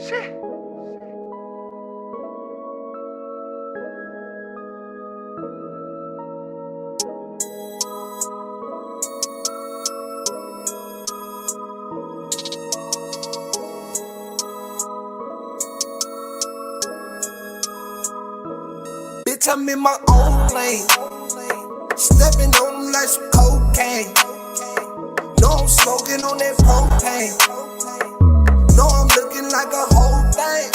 Bitch, I'm in my own lane, stepping on them like some cocaine. No, I'm smoking on that propane. No, I'm looking like a whole thing.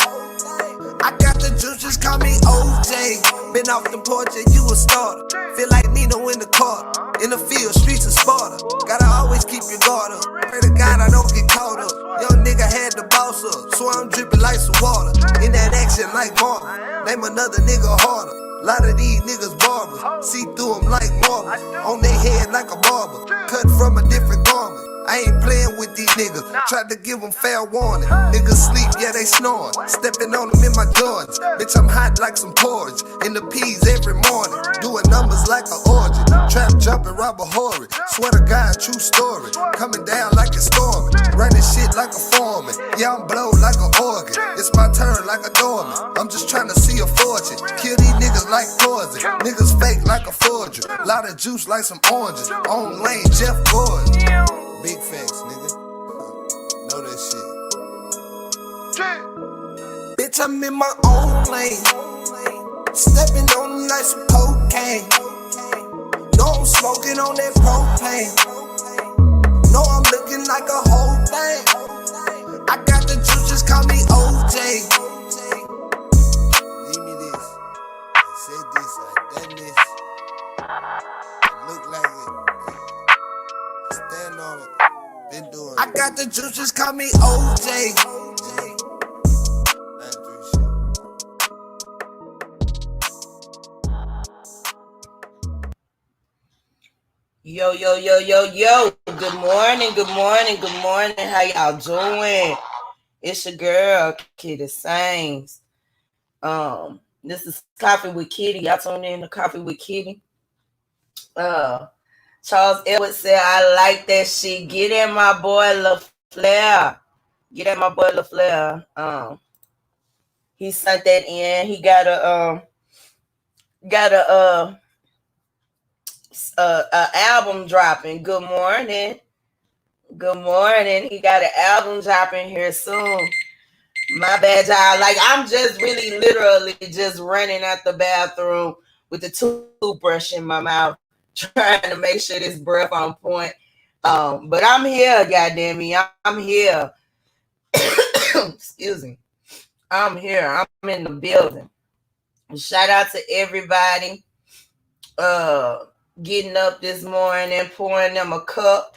I got the juice, just call me OJ. Been off the porch and you a starter. Feel like Nino in the car. In the field, streets of Sparta. Gotta always keep your guard up. Pray to God I don't get caught up. Young nigga had the boss up, so I'm dripping like some water. In that action like Martin. Name another nigga harder. Lot of these niggas barbers. See through them like marble. On their head like a barber. Cut from a different garment. I ain't playing with these niggas. Tried to give them fair warning. Niggas sleep, yeah, they snoring. Stepping on them in my Jordans. Bitch, I'm hot like some porridge. In the peas every morning. Doing numbers like an orgy. Trap jumping, robber horrid. Swear to God, true story. Coming down like it's storming. Running shit like a foreman. Yeah, I'm blowed like an organ. It's my turn like a doorman. I'm just trying to see a fortune. Kill these niggas like poison. Niggas fake like a forger. Lot of juice like some oranges. On lane, Jeff Gordon. Big facts, nigga. Know that shit. Bitch, I'm in my own lane. Stepping on them like some cocaine. No, I'm smoking on that propane. No, I'm looking like a whole thing. I got the juice, just call me OJ. Give me this. I said this, I done this. It look like it. Stand on it. Been doing it. I got the juice, just call me OJ. Yo, yo, yo, yo, yo. Good morning, good morning, good morning. How y'all doing? It's your girl, Kiddy Sings. This is Koffee Wit Kiddy. Y'all tuned in to Koffee Wit Kiddy. Charles Edwards said, I like that shit. Get at my boy LaFlair. Get at my boy LaFlair. He sent that in. He got a album dropping. Good morning. Good morning. He got an album dropping here soon. My bad, y'all. Like, I'm just really literally just running out the bathroom with the toothbrush in my mouth, trying to make sure this breath on point. But I'm here, goddamn me. I'm here. Excuse me. I'm here. I'm in the building. Shout out to everybody. Getting up this morning, pouring them a cup.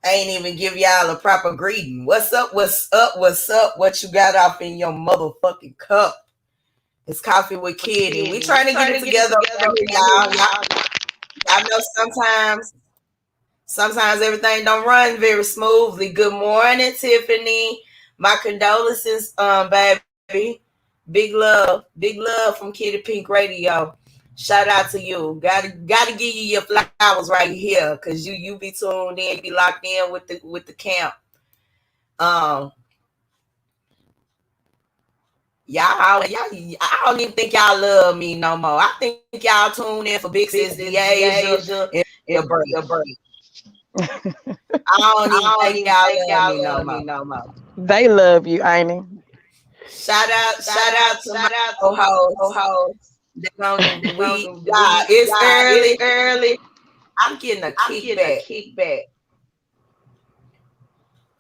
I ain't even give y'all a proper greeting. What's up? What's up? What's up? What you got off in your motherfucking cup? It's Koffee Wit Kiddy. We trying to get it together, y'all. I know sometimes everything don't run very smoothly. Good morning, Tiffany. My condolences, baby. Big love from KiddyPinkRadio. Shout out to you. Gotta give you your flowers right here, cause you be tuned in, be locked in with the camp. Y'all, I don't even think y'all love me no more. I think y'all tune in for Big Sis Asia and your break. I don't even think y'all love me no more. They love you, ain't it? Shout out to my co-host. It's early. I'm getting a kickback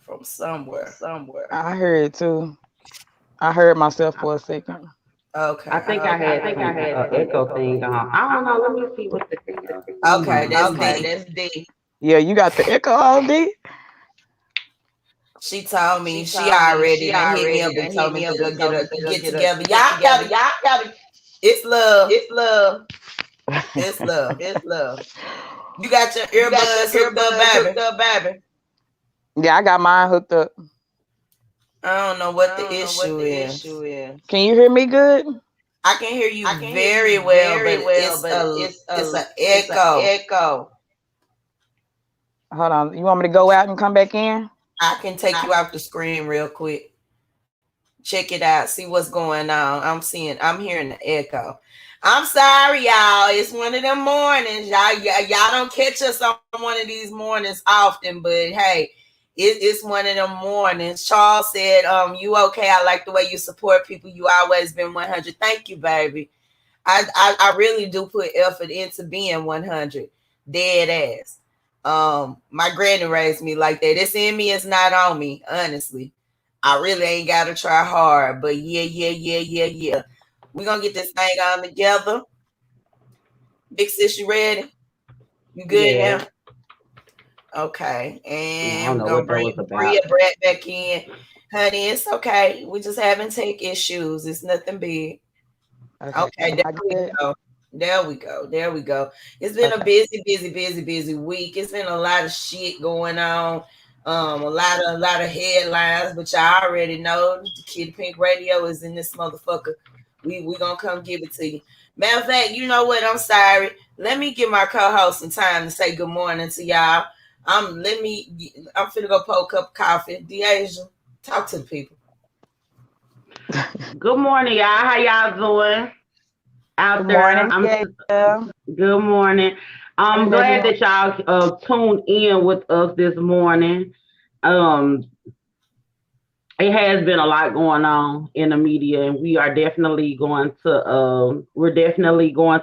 from somewhere. I heard it too. I heard myself for a second. Okay. I think I had an echo thing on. I don't know. Let me see what the thing is. Okay, that's D. Yeah, you got the echo on, D? She told me she already hit me up and told me to get together. Y'all gotta. It's love. You got your earbuds hooked up, baby. Yeah, I got mine hooked up. I don't know what the issue is. Can you hear me good? I can hear you very well, but it's an echo. Hold on. You want me to go out and come back in? I can take you off the screen real quick. Check it out. See what's going on. I'm hearing the echo. I'm sorry, y'all. It's one of them mornings. Y'all don't catch us on one of these mornings often, but hey, it's one of them mornings. Charles said, you okay? I like the way you support people. You always been 100. Thank you, baby. I really do put effort into being 100. Dead ass. My granny raised me like that. It's in me, it's not on me, honestly. I really ain't gotta try hard, but yeah. We're gonna get this thing on together. Big sis, you ready? You good Yeah. now? Okay. Yeah, I And don't we're know gonna what that bring was about. Bria Brett back in. Honey, it's okay. We just having tech issues. It's nothing big. Okay. Okay, Am there I we good? go. There we go. It's been a Okay. busy week. It's been a lot of shit going on. A lot of headlines, but y'all already know the Kid Pink Radio is in this motherfucker. We gonna come give it to you. Matter of fact, you know what? I'm sorry. Let me give my co-host some time to say good morning to y'all. I'm finna go pour a cup of coffee. Deasia, talk to the people. Good morning, y'all. How y'all doing Good out there? morning, yeah. Good morning. I'm Morning, glad everyone. that y'all tuned in with us this morning. Um, it has been a lot going on in the media, and we're definitely going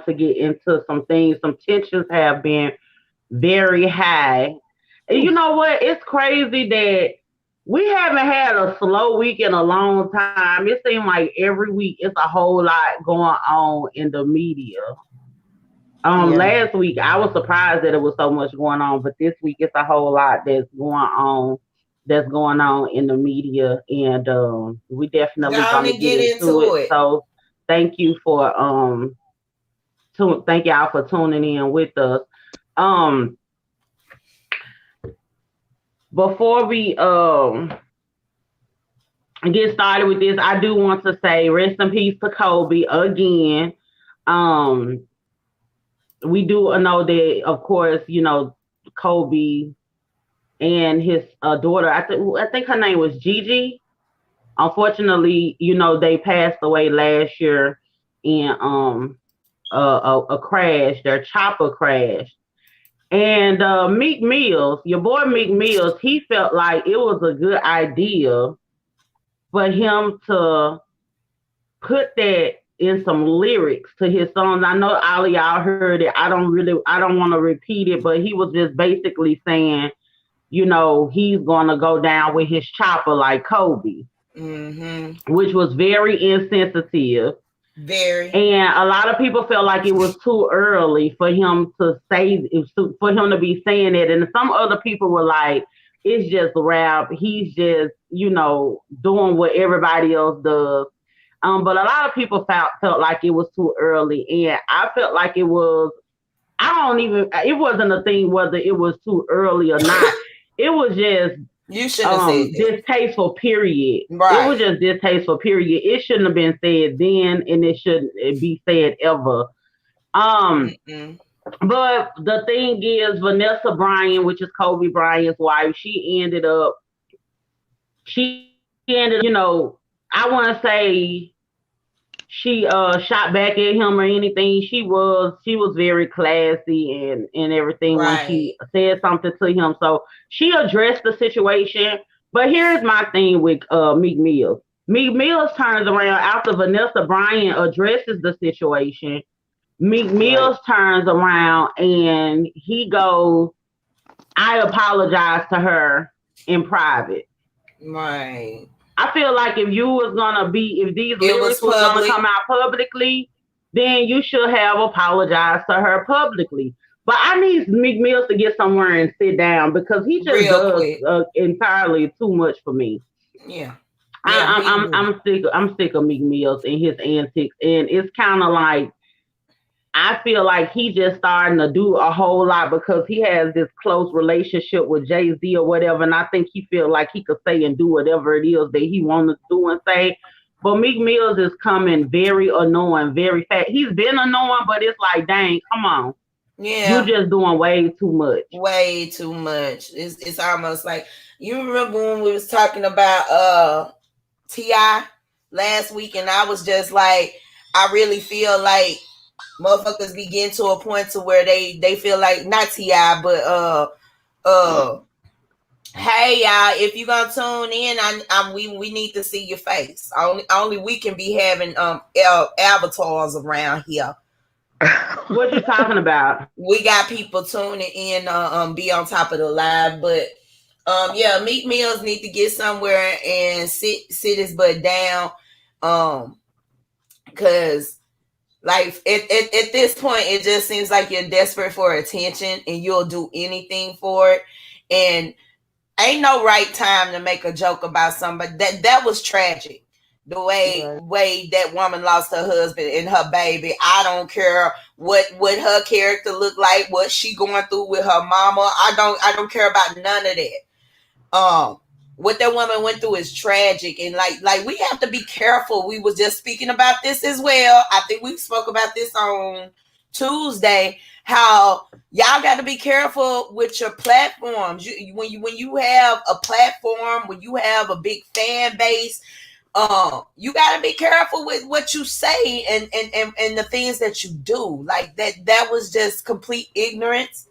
to get into some things. Some tensions have been very high. And you Ooh, know what? It's crazy that we haven't had a slow week in a long time. It seems like every week it's a whole lot going on in the media. yeah. Last week I was surprised that it was so much going on, but this week it's a whole lot that's going on in the media, and we Go definitely on gonna and get get into into it. it. So thank you for thank y'all for tuning in with us. Um, before we get started with this, I do want to say rest in peace to Kobe again. Um, we do know that, of course, Kobe and his daughter. I think her name was Gigi. Unfortunately, they passed away last year in a crash. Their chopper crashed. And Meek Mills, your boy Meek Mills, he felt like it was a good idea for him to put that in some lyrics to his songs. I know all of y'all heard it. I don't want to repeat it, but he was just basically saying, he's gonna go down with his chopper like Kobe, Mm-hmm. which was very insensitive. Very. And a lot of people felt like it was too early for him to say, for him to be saying it. And some other people were like, it's just rap. He's just, doing what everybody else does. But a lot of people felt like it was too early. And I felt like it wasn't a thing whether it was too early or not. It was just You shouldn't have said that. distasteful, period. It was Right. just distasteful, period. It shouldn't have been said then, and it shouldn't be said ever. Um, Mm-mm. but the thing is, Vanessa Bryan, which is Kobe Bryant's wife, I want to say she shot back at him or anything. She was very classy and everything when Right. she said something to him. So she addressed the situation. But here's my thing with Meek Mills. Meek Mills turns around after Vanessa Bryan addresses the situation. Meek Right. Mills turns around and he goes, I apologize to her in private. Right. I feel like if these It was lyrics was gonna public. come out publicly, then you should have apologized to her publicly. But I need Meek Mills to get somewhere and sit down because he just Real does quick. entirely too much for me. Yeah. Yeah, I, we I'm do. I'm I'm sick I'm sick of Meek Mills and his antics, and it's kind of like I feel like he just starting to do a whole lot because he has this close relationship with Jay-Z or whatever, and I think he feel like he could say and do whatever it is that he wants to do and say. But Meek Mills is coming very annoying, very fast. He's been annoying, but it's like, dang, come on, you Yeah. just doing way too much. Way too much. It's almost like you remember when we was talking about T.I. last week, and I was just like, I really feel like motherfuckers be getting to a point to where they feel like, not T.I., but hey y'all, if you gonna tune in, we need to see your face. Only we can be having avatars around here. What you talking about? We got people tuning in, be on top of the live, but yeah, Meek Mills need to get somewhere and sit his butt down, because like at this point, it just seems like you're desperate for attention and you'll do anything for it, and ain't no right time to make a joke about somebody. That was tragic. The way that woman lost her husband and her baby. I don't care what her character looked like, what she going through with her mama. I don't care about none of that. What that woman went through is tragic, and like we have to be careful. We was just speaking about this as well. I think we spoke about this on Tuesday. How y'all got to be careful with your platforms. When you have a platform, when you have a big fan base, you got to be careful with what you say and the things that you do. Like that was just complete ignorance.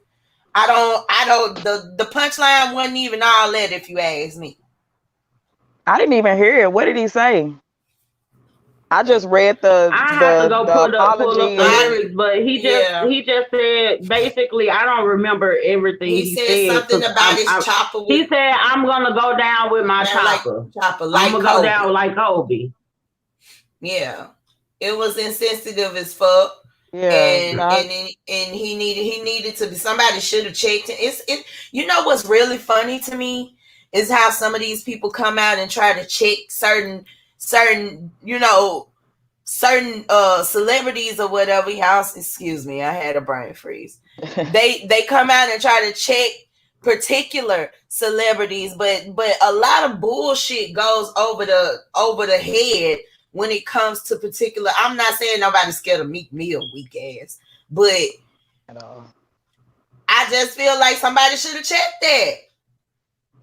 The punchline wasn't even all that, if you ask me. I didn't even hear it. What did he say? I just read the have to go pull up the lyrics, but he just said basically, I don't remember everything he said. Something about his chopper. He said, "I'm gonna go down with my chopper. Like I'm gonna go down like Kobe." Yeah, it was insensitive as fuck. Yeah, and he needed to be. Somebody should have checked it. You know what's really funny to me is how some of these people come out and try to check certain celebrities or whatever. Y'all, excuse me, I had a brain freeze. they come out and try to check particular celebrities, but a lot of bullshit goes over the head when it comes to particular. I'm not saying nobody's scared of Meek Mill, weak ass, but I just feel like somebody should have checked that.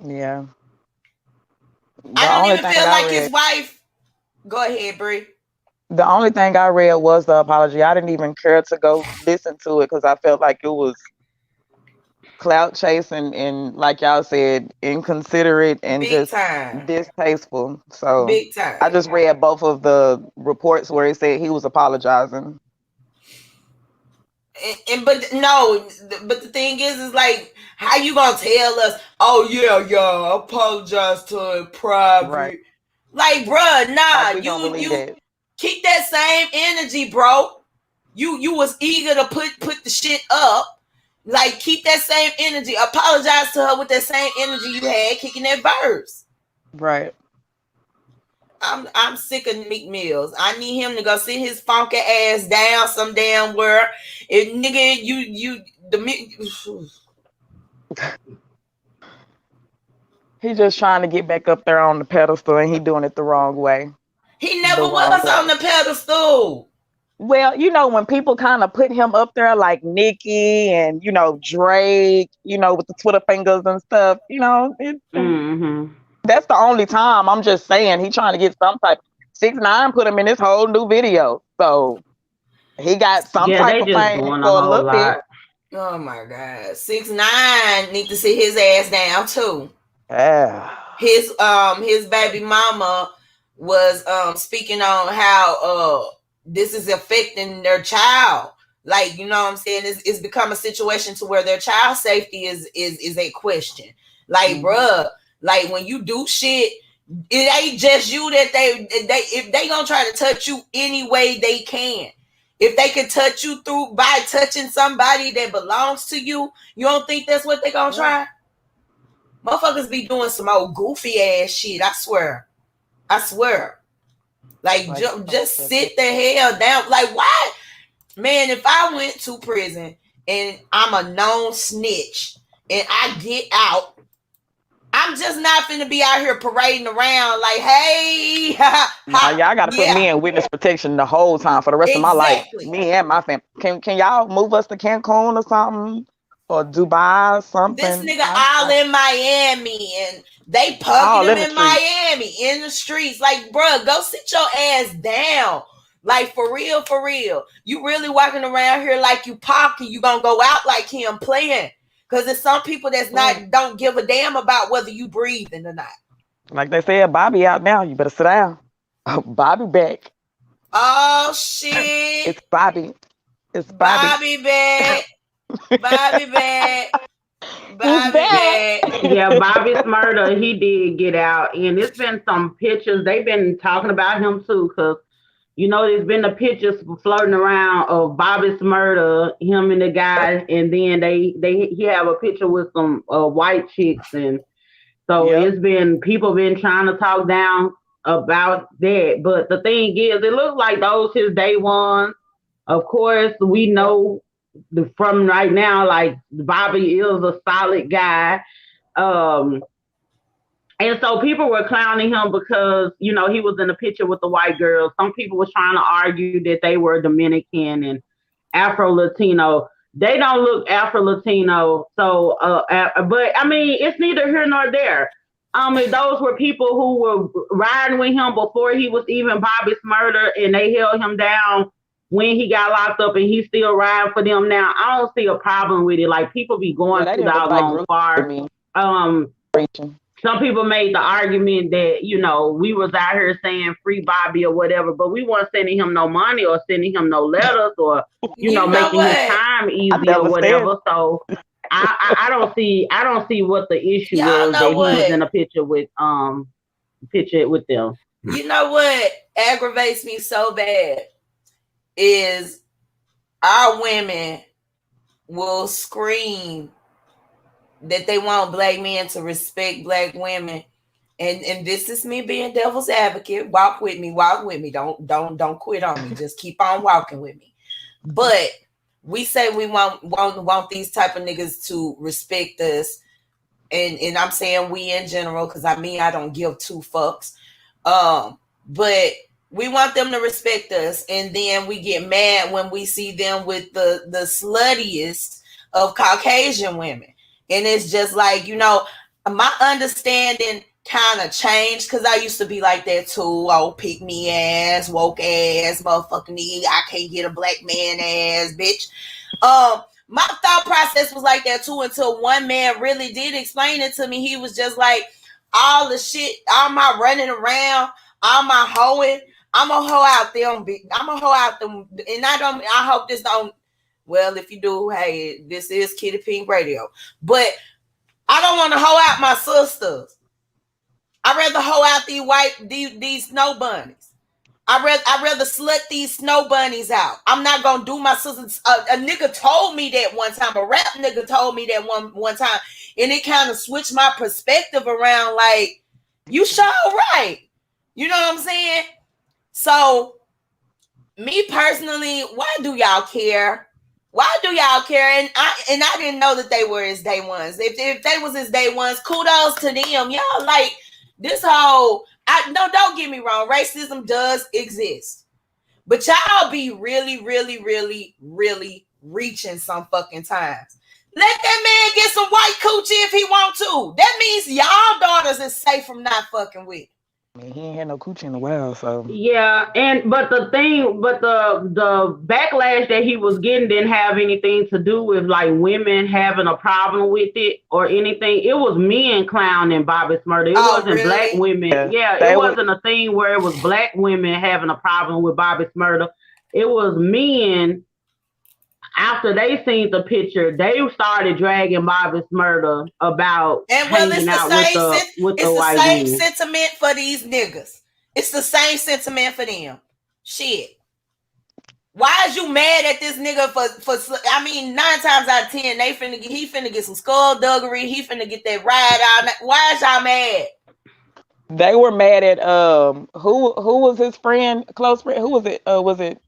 Yeah. I don't even feel like his wife. Go ahead, Bree. The only thing I read was the apology. I didn't even care to go listen to it because I felt like it was clout chasing and, like y'all said, inconsiderate and big just time. Distasteful. So big time. I just read both of the reports where it said he was apologizing. But the thing is like, how you gonna tell us? Oh yeah, I apologize to him private. Right. Like, bruh, nah, you keep that same energy, bro. You was eager to put the shit up. Like, keep that same energy. Apologize to her with that same energy you had kicking that verse. Right. I'm sick of Meek Mills. I need him to go sit his funky ass down some damn where. If nigga, He's just trying to get back up there on the pedestal, and he doing it the wrong way. He never was on the pedestal. Well, when people kind of put him up there like Nicki and, Drake, with the Twitter fingers and stuff, that's the only time. I'm just saying he trying to get some type. 6ix9ine put him in this whole new video. So he got some type of fame for a little bit. Oh my God. 6ix9ine need to sit his ass down too. Yeah. His baby mama was speaking on how this is affecting their child. Like, you know what I'm saying? It's become a situation to where their child safety is a question. Like, bruh, like when you do shit, it ain't just you that they if they gonna try to touch you any way they can. If they can touch you through by touching somebody that belongs to you, you don't think that's what they gonna try? Motherfuckers be doing some old goofy ass shit. I swear. Like just sit the hell down. Like, why? Man, if I went to prison and I'm a known snitch and I get out, I'm just not finna be out here parading around like, hey. Y'all gotta put me in witness protection the whole time for the rest of my life. Me and my family. Can y'all move us to Cancun or something? or Dubai, This something. nigga all in Miami and they punking all him in the in street. Miami in the streets. Like, bruh, go sit your ass down. Like, for real, for real. You really walking around here like you Pac and you gonna go out like him playing. Because there's some people that's not, don't give a damn about whether you breathing or not. Like they said, Bobby out now. You better sit down. Bobby back. Oh, shit. It's Bobby. It's Bobby back. Bobby back. Bobby back. Yeah, Bobby Smurda, he did get out. And it's been some pictures. They've been talking about him too, because you know, there's been the pictures floating around of Bobby Smurda, him and the guy, and then he have a picture with some white chicks, and so it's been people been trying to talk down about that. But the thing is, it looks like those his day ones. Of course, we know from right now, like Bobby is a solid guy. And so people were clowning him because, you know, he was in a picture with the white girls. Some people were trying to argue that they were Dominican and Afro-Latino. They don't look Afro-Latino. So, but I mean, it's neither here nor there. Those were people who were riding with him before he was even Bobby Smurda, and they held him down when he got locked up, and he's still riding for them now. I don't see a problem with it. Like, people be going too doggone far. Some people made the argument that, you know, we was out here saying free Bobby or whatever, but we weren't sending him no money or sending him no letters or, you know making his time easy or whatever. So I don't see what the issue was that he was in a picture with them. You know what aggravates me so bad is our women will scream that they want black men to respect black women, and this is me being devil's advocate. Walk with me. Don't quit on me. Just keep on walking with me. But we say we want these type of niggas to respect us, and I'm saying we in general, because I don't give two fucks. But we want them to respect us, and then we get mad when we see them with the sluttiest of Caucasian women. And it's just like, you know, my understanding kind of changed, because I used to be like that too. Oh, pick me ass, woke ass, motherfucking nigga, I can't get a black man ass, bitch. My thought process was like that too, until one man really did explain it to me. He was just like, all the shit, all my running around, all my hoeing, I'm a hoe out there. I'm a hoe out them, and I hope this don't. Well, if you do, hey, this is Kitty Pink Radio. But I don't want to hoe out my sisters. I'd rather hoe out these snow bunnies. I'd rather slut these snow bunnies out. I'm not gonna do my sisters. A nigga told me that one time. A rap nigga told me that one time, and it kind of switched my perspective around. Like, you sure right. You know what I'm saying? So, me personally, why do y'all care? Why do y'all care? And I didn't know that they were his day ones. If they was his day ones, kudos to them. Y'all like this whole. Don't get me wrong. Racism does exist, but y'all be really, really, really, really reaching some fucking times. Let that man get some white coochie if he want to. That means y'all daughters is safe from not fucking with. I mean, he ain't had no coochie in a while, so yeah. But the backlash that he was getting didn't have anything to do with like women having a problem with it or anything. It was men clowning Bobby Smurda. It wasn't really? Black women. Yeah, it wasn't a thing where it was black women having a problem with Bobby Smurda. It was men. After they seen the picture, they started dragging Bobby Smurda about hanging out with the white women. It's the same sentiment for these niggas. It's the same sentiment for them. Shit. Why is you mad at this nigga for? I mean, 9 times out of 10, he finna get some skullduggery. He finna get that ride out. Why is y'all mad? They were mad at who was his friend, close friend? Who was it?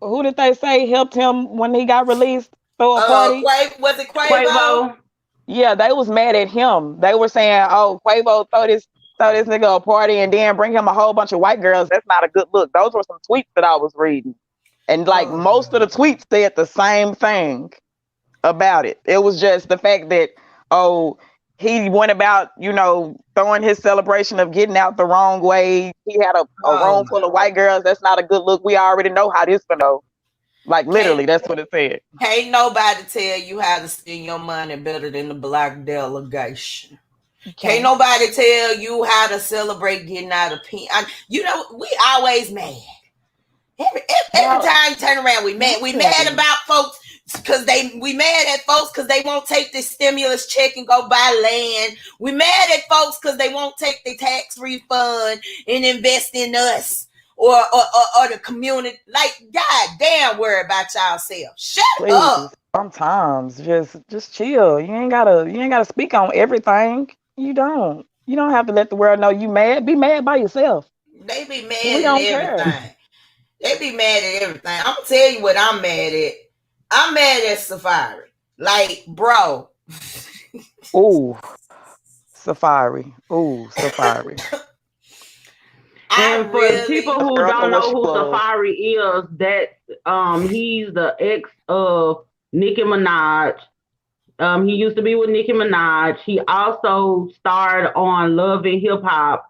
Who did they say helped him when he got released for a party? Was it Quavo? Yeah, they was mad at him. They were saying, "Oh, Quavo throw this nigga a party and then bring him a whole bunch of white girls. That's not a good look." Those were some tweets that I was reading, and like most of the tweets said the same thing. about it. It was just the fact that, oh, he went about, throwing his celebration of getting out the wrong way. He had a room full of white girls. That's not a good look. We already know how this gonna go. Like, literally, that's what it said. Can't nobody tell you how to spend your money better than the black delegation. Can't nobody tell you how to celebrate getting out of pink. We always mad. Every time you turn around, we mad. We mad about folks because we mad at folks because they won't take the stimulus check and go buy land. We mad at folks because they won't take the tax refund and invest in us or the community. Like, God damn, worry about yourself. Shut up. Sometimes just chill. You ain't gotta speak on everything. You don't have to let the world know you mad. Be mad by yourself. They be mad at everything. They be mad at everything. I'm gonna tell you what I'm mad at. I'm mad at Safari. Like, bro. Ooh, Safari. And for people who don't know who Safari is, that he's the ex of Nicki Minaj. He used to be with Nicki Minaj. He also starred on Love and Hip Hop.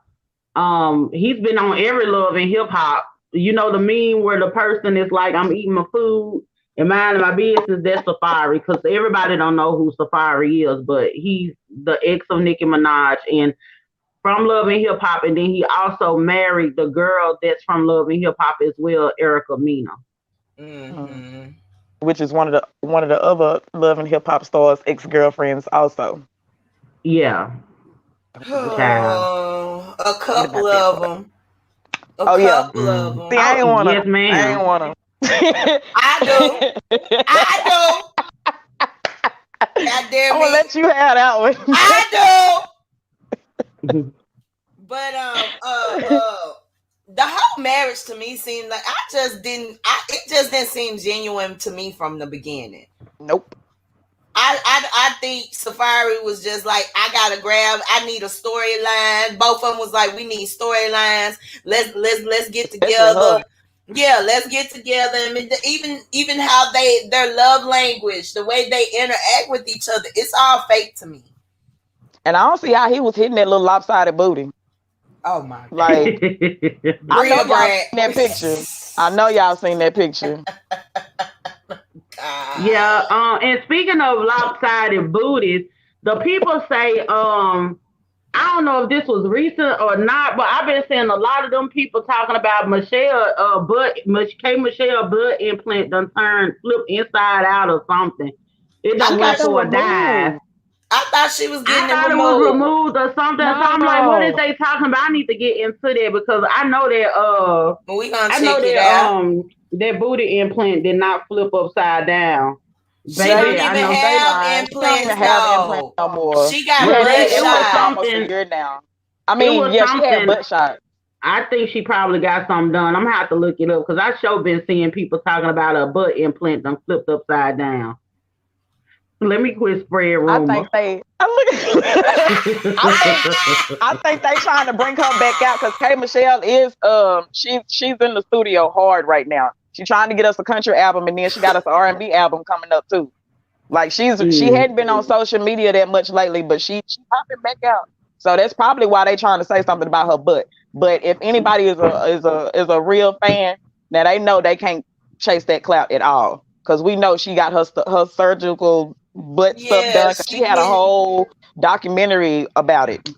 He's been on every Love and Hip Hop. You know the meme where the person is like, I'm eating my food and minding my business. That's Safari, because everybody don't know who Safari is, but he's the ex of Nicki Minaj and from Love and Hip Hop, and then he also married the girl that's from Love and Hip Hop as well, Erica Mena. Mm-hmm. Which is one of the other Love and Hip Hop stars' ex-girlfriends also. Yeah. A couple of them. A couple of them. See, I ain't want to. Yes, ma'am. I ain't want to. I do. God damn I'm going to let you have that one. I do. But the whole marriage to me seemed like it just didn't seem genuine to me from the beginning. Nope. I think Safari was just like, I need a storyline. Both of them was like, we need storylines. Let's get together. Yeah, let's get together. I mean, even how their love language, the way they interact with each other, it's all fake to me. And I don't see how he was hitting that little lopsided booty. Oh my God. Like, I know y'all seen that picture. I know y'all seen that picture. Yeah, and speaking of lopsided booties, the people say, I don't know if this was recent or not, but I've been seeing a lot of them people talking about Michelle butt implant done flipped inside out or something. It done went for a dive. I thought she was getting it removed. Was removed or something. No. So I'm like, what is they talking about? I need to get into that because I know that we gonna check it out. That booty implant did not flip upside down. She don't even have implants no more. She got butt shot. I mean, yeah, she had butt shot. I think she probably got something done. I'm gonna have to look it up because I sure been seeing people talking about a butt implant done flipped upside down. Let me quit spread rumor. I think they trying to bring her back out because K Michelle is she's in the studio hard right now. She's trying to get us a country album and then she got us an R&B album coming up too. Like she hadn't been on social media that much lately, but she popping back out. So that's probably why they trying to say something about her butt. But if anybody is a real fan, now they know they can't chase that clout at all because we know she got her surgical butt stuff done because she had a whole documentary about it.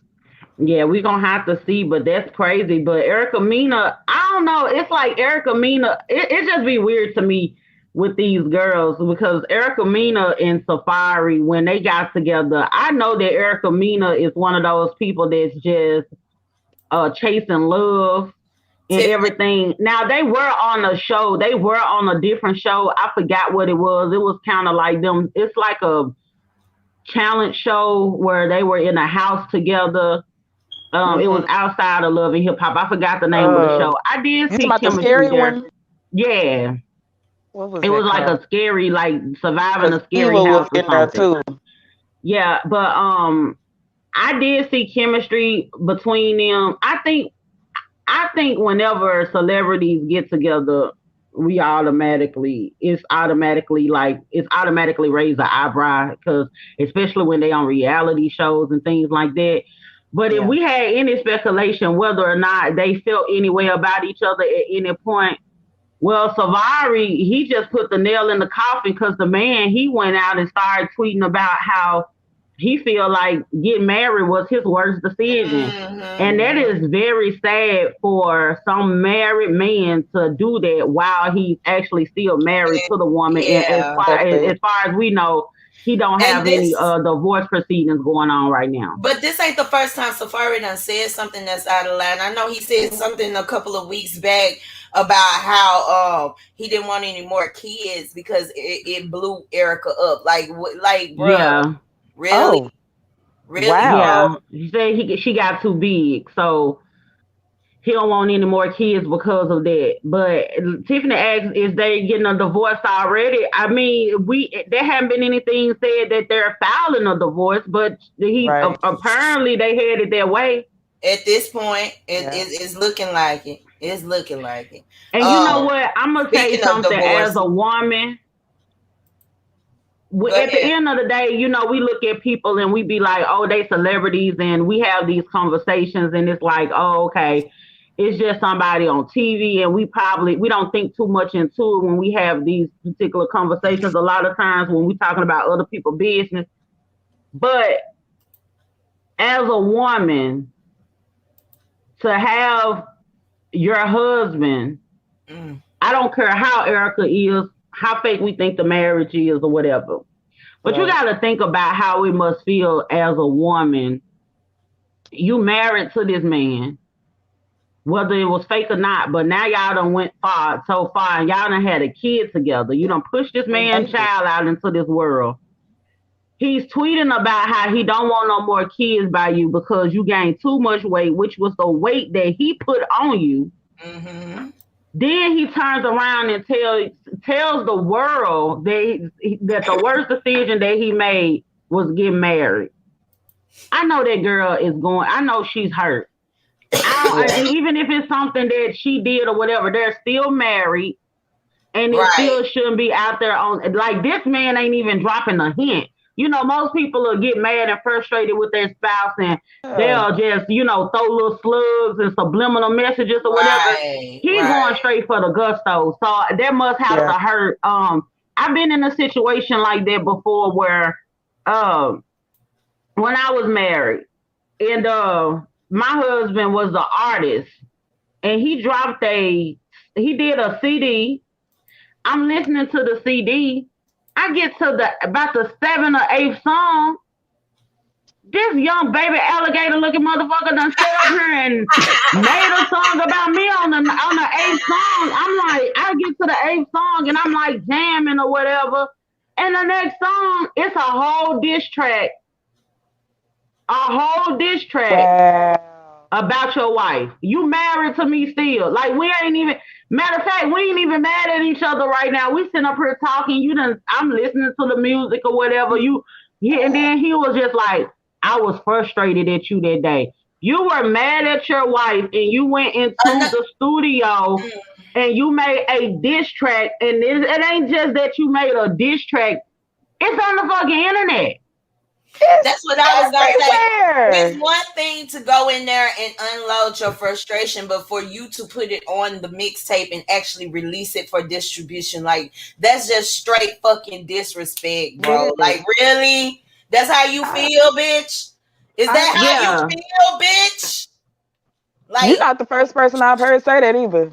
Yeah, we're gonna have to see, but that's crazy. But Erica Mena, I don't know. It's like Erica Mena, it just be weird to me with these girls because Erica Mena and Safari, when they got together, I know that Erica Mena is one of those people that's just chasing love and everything. Now they were on a show. They were on a different show. I forgot what it was. It was kind of like them. It's like a challenge show where they were in a house together. It was outside of Love and Hip Hop. I forgot the name of the show. I did see the scary one. Yeah. What was it was like called? A scary, like surviving a scary house or something. Too. Yeah, but I did see chemistry between them. I think whenever celebrities get together, it's automatically raise the eyebrow, because especially when they on reality shows and things like that. But if Yeah. we had any speculation whether or not they felt any way about each other at any point, well, Savari, he just put the nail in the coffin, because the man, he went out and started tweeting about how he feel like getting married was his worst decision. And that Mm-hmm. is very sad for some married man to do that while he's actually still married to the woman. And Yeah. That's as it. far as we know, he don't And have any this, divorce proceedings going on right now. but this ain't the first time Safari done said something that's out of line. I know he said something a couple of weeks back about how he didn't want any more kids because it blew Erica up. Like, bruh, Yeah, really, Oh, really, wow. bro. yeah. He said she got too big, so he don't want any more kids because of that. But Tiffany asked, is they getting a divorce already? I mean, there haven't been anything said that they're filing a divorce, but he Right. apparently they headed their way. At this point, Yeah. it's looking like it. It's looking like it. And you know Um, what? I'm gonna say Speaking of something as divorce, a woman. go At the ahead. end of the day, we look at people and we be like, oh, they celebrities, and we have these conversations, and it's like, oh, okay, it's just somebody on TV, and we don't think too much into it when we have these particular conversations. A lot of times when we talking about other people's business, but as a woman, to have your husband, Mm. I don't care how Erica is, how fake we think the marriage is, or whatever. But you Right. got to think about how it must feel as a woman. You married to this man, whether it was fake or not, but now y'all done went so far, and y'all done had a kid together. You done pushed this Three man babies. child out into this world. He's tweeting about how he don't want no more kids by you because you gained too much weight, which was the weight that he put on you. Mm-hmm. Then he turns around and tells the world that the worst decision that he made was getting married. I know that girl is going. I know she's hurt. Yeah. Even if it's something that she did or whatever, they're still married, and it Right. still shouldn't be out there on. Like, this man ain't even dropping a hint. Most people will get mad and frustrated with their spouse, and Yeah. they'll just, throw little slugs and subliminal messages or whatever. Right. He going Right. straight for the gusto, so that must have Yeah. to hurt. I've been in a situation like that before where, when I was married, and my husband was an artist, and he did a CD. I'm listening to the CD. I get to about the 7th or 8th song. This young baby alligator looking motherfucker done sit up here and made a song about me on the 8th song. I'm like, I get to the 8th song and I'm like jamming or whatever. And the next song, it's a whole diss track Wow. about your wife. You married to me still. Like, we ain't even, matter of fact, we ain't even mad at each other right now. We sitting up here talking. I'm listening to the music or whatever. And then he was just like, I was frustrated at you that day. You were mad at your wife and you went into the studio and you made a diss track. And it ain't just that you made a diss track. It's on the fucking internet. That's what I was gonna say. It's Everywhere. one thing to go in there and unload your frustration, but for you to put it on the mixtape and actually release it for distribution, like, that's just straight fucking disrespect, bro. It Like, is. really? That's how you I, feel, bitch? Is I, that how you Yeah. feel, bitch? you're Like, not the first person I've heard say that either.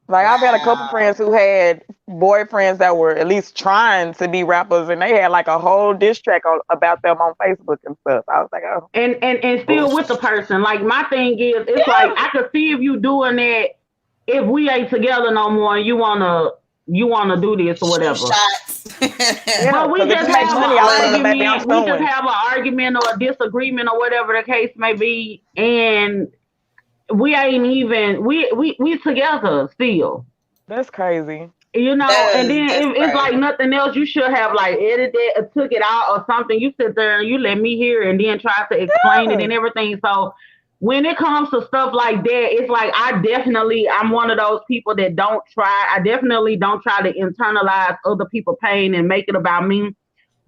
Like, I've had a couple friends wow. who had boyfriends that were at least trying to be rappers, and they had like a whole diss track about them on Facebook and stuff. I was like, oh, And still with the bullshit. person. Like, my thing is, it's like, Yeah. I could see if you doing that if we ain't together no more and you wanna do this or Shoot whatever. shots. Yeah, But we because if just you make have an money off of it, baby, I'm argument. We just suing. have an argument or a disagreement or whatever the case may be, and we ain't even we together still. That's crazy. And then That's it's like crazy. nothing else. You should have like edited it or took it out or something. You sit there and you let me hear it and then try to explain it Yeah. and everything. So when it comes to stuff like that, it's like I'm one of those people that don't try. I definitely don't try to internalize other people's pain and make it about me.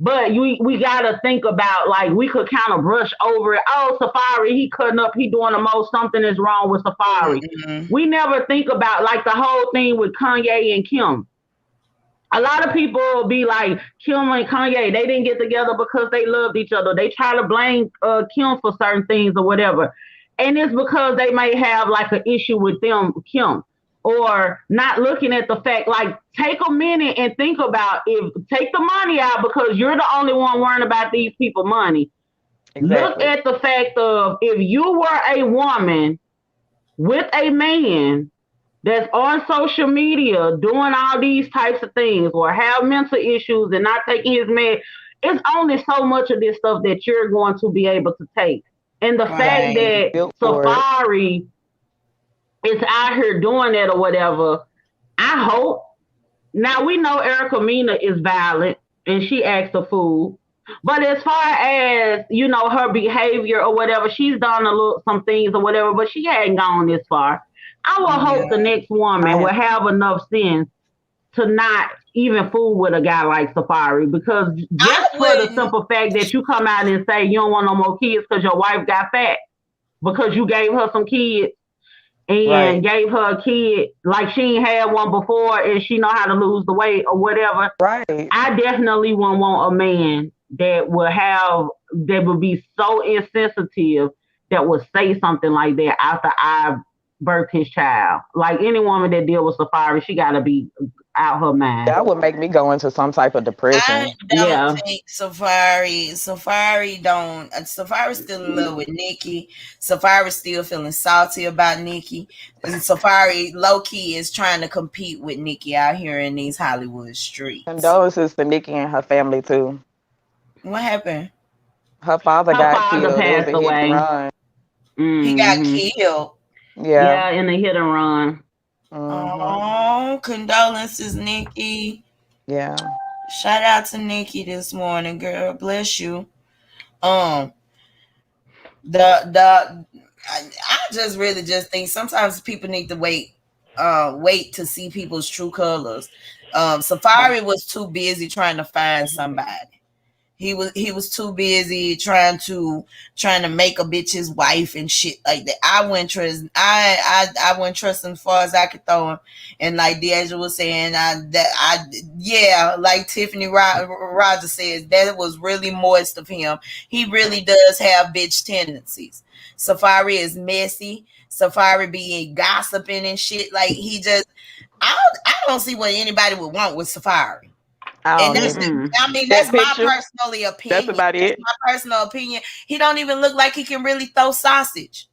But we gotta think about, like, we could kind of brush over it. Oh, Safari, he cutting up, he doing the most. Something is wrong with Safari. Mm-mm. We never think about, like, the whole thing with Kanye and Kim. A lot of people will be like, Kim and Kanye, they didn't get together because they loved each other. They try to blame Kim for certain things or whatever. And it's because they may have like an issue with them, Kim, or not looking at the fact, like, take a minute and think about, if take the money out because you're the only one worrying about these people money. Look Exactly. at the fact of, if you were a woman with a man that's on social media doing all these types of things or have mental issues and not taking his med, it's only so much of this stuff that you're going to be able to take. And the fact Right. that Built for it. Safari is out here doing that or whatever, I hope. Now we know Erica Mena is violent and she acts a fool. But as far as, her behavior or whatever, she's done some things or whatever, but she hadn't gone this far. I will Yeah. hope the next woman will have enough sense to not even fool with a guy like Safari, because I just for the wouldn't. simple fact that you come out and say you don't want no more kids because your wife got fat because you gave her some kids Right. and gave her a kid like she ain't had one before and she know how to lose the weight or whatever. Right. I definitely wouldn't want a man that would be so insensitive that would say something like that after I birthed his child. Like, any woman that deal with Safari, she gotta be out her mind. That would make me go into some type of I depression. don't Yeah. think Safari don't. Safari's still in love with Nikki. Safari's still feeling salty about Nikki. And Safari low key is trying to compete with Nikki out here in these Hollywood streets. Condolences to Nikki and her family too. What happened? Her father Her got father killed. It was passed a hit and away. run. He got Hmm. killed. Yeah. Yeah, in a hit and run. Hmm. Oh, condolences, Nikki. Yeah. Shout out to Nikki this morning, girl. Bless you. Um, I just really just think sometimes people need to wait to see people's true colors. Safari was too busy trying to find somebody. He was too busy trying to make a bitch his wife and shit like that. I wouldn't trust him as far as I could throw him. And like Deja was saying, yeah, like Tiffany Rogers says, that was really moist of him. He really does have bitch tendencies. Safari is messy. Safari be gossiping and shit. Like, I don't see what anybody would want with Safari. I And don't that's either. Mm-mm. I mean, That that's my picture, personally that's opinion. about That's it. my personal opinion. He don't even look like he can really throw sausage.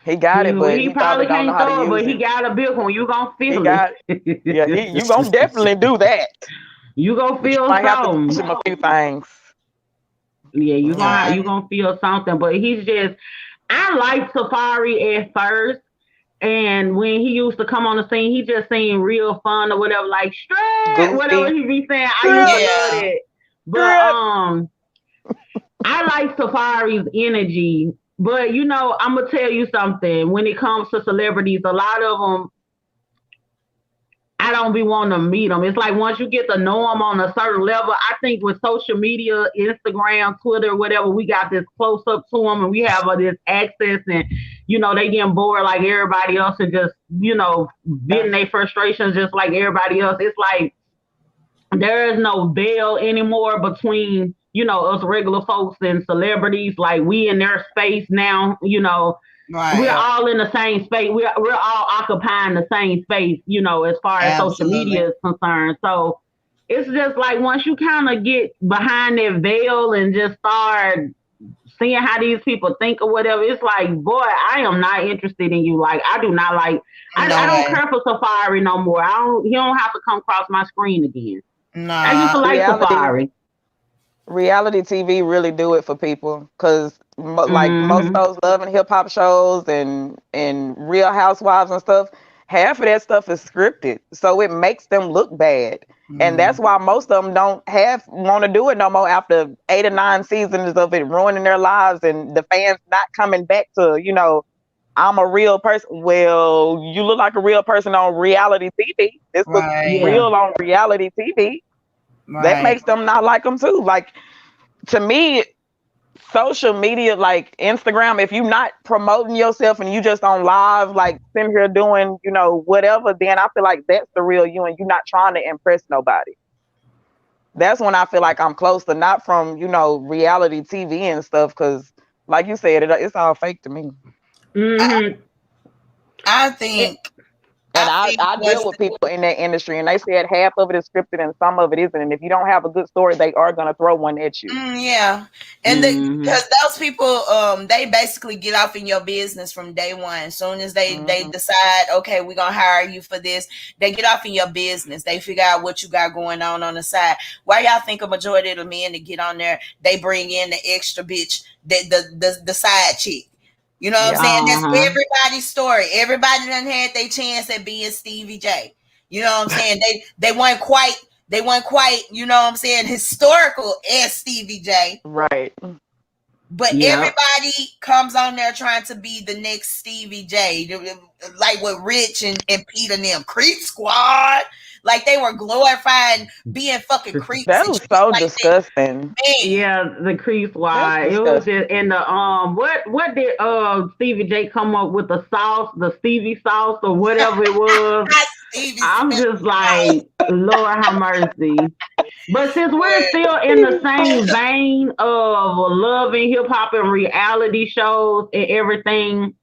He got it, but He he probably probably don't know can't how to throw it, but use he it. got a big one. You gonna He feel got Yeah, it. you gonna definitely do that. You gonna But you feel might have to teach something. him a few things. Yeah, Yeah. you gonna feel something. But he's just, I liked Safari at first, and when he used to come on the scene, he just seemed real fun or whatever, like straight, whatever Goofy. he be saying. I used to Script. love Yeah. that. But Script. I like Safari's energy. But I'm gonna tell you something. When it comes to celebrities, a lot of them, I don't be wanting to meet them. It's like once you get to know them on a certain level, I think with social media, Instagram, Twitter, whatever, we got this close up to them and we have this access, and they getting bored like everybody else and just Yeah. venting their frustrations just like everybody else. It's like there is no veil anymore between us regular folks and celebrities. Like, we in their space now. We're Right. all in the same space. We're all occupying the same space, as far as social Absolutely. media is concerned. So it's just like once you kind of get behind that veil and just start seeing how these people think or whatever, it's like, boy, I am not interested in you. Like, I do not like. I No don't way. care for Safari no more. I don't. He don't have to come across my screen again. I used to Nah. like Reality Safari. reality TV really do it for people because like most Hmm. of those love and hip hop shows and Real Housewives and stuff, half of that stuff is scripted, so it makes them look bad. And that's why most of them don't want to do it no more after 8 or 9 seasons of it ruining their lives and the fans not coming back to, I'm a real person. Well, you look like a real person on reality TV. This looks Right. real on reality TV. That Right. makes them not like them too. Like, to me, social media, like Instagram, if you're not promoting yourself and you just on live, like sitting here doing, whatever, then I feel like that's the real you and you're not trying to impress nobody. That's when I feel like I'm close to, not from, reality TV and stuff, because like you said, it's all fake to me. Mm-hmm. I think And I deal with people in that industry, and they said half of it is scripted and some of it isn't. And if you don't have a good story, they are going to throw one at you. Yeah, and because those people, they basically get off in your business from day one. As soon as they decide, okay, we're gonna hire you for this, they get off in your business. They figure out what you got going on the side. Why y'all think a majority of the men that get on there, they bring in the extra bitch, the side chick? You know what I'm saying? That's everybody's story. Everybody done had their chance at being Stevie J. You know what I'm saying? They weren't quite, you know what I'm saying, historical as Stevie J. Right. But everybody comes on there trying to be the next Stevie J. Like with Rich and Pete and them. Creep Squad. Like they were glorifying being fucking creeps. That was so disgusting. Yeah, the Creep Squad. It was just in the what did Stevie J come up with, the sauce, the Stevie sauce or whatever it was? I'm just like, Lord have mercy. But since we're still in the same vein of love and hip hop and reality shows and everything,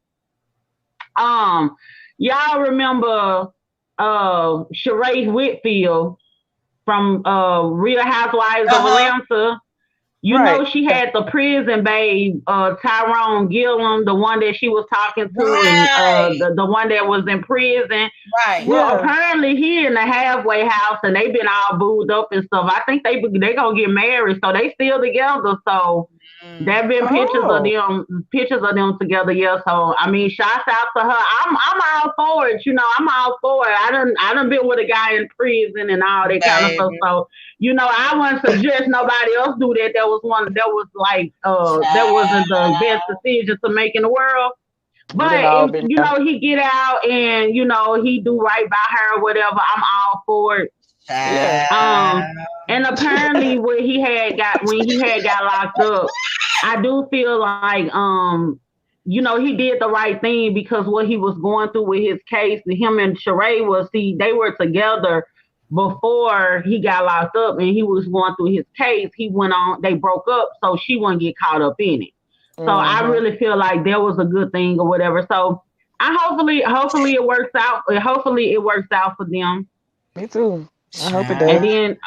y'all remember Sheree Whitfield from Real Housewives of Atlanta? You know, she had the prison babe, Tyrone Gillum, the one that she was talking to, and the one that was in prison. Right. Well, apparently he in the halfway house, and they been all booed up and stuff. I think they gonna get married, so they still together. So there been pictures of them together. Yeah. So I mean, shouts out to her. I'm all for it. You know, I'm all for it. I done been with a guy in prison and all that kind of stuff. So I wouldn't suggest nobody else do that. That wasn't the best decision to make in the world. But he get out and he do right by her or whatever. I'm all for it. And apparently when he had got locked up, I do feel like he did the right thing, because what he was going through with his case, him and Sheree they were together before he got locked up, and he was going through his case. They broke up so she wouldn't get caught up in it. So I really feel like that was a good thing or whatever. So hopefully it works out. Hopefully it works out for them. Me too. I hope it does. And then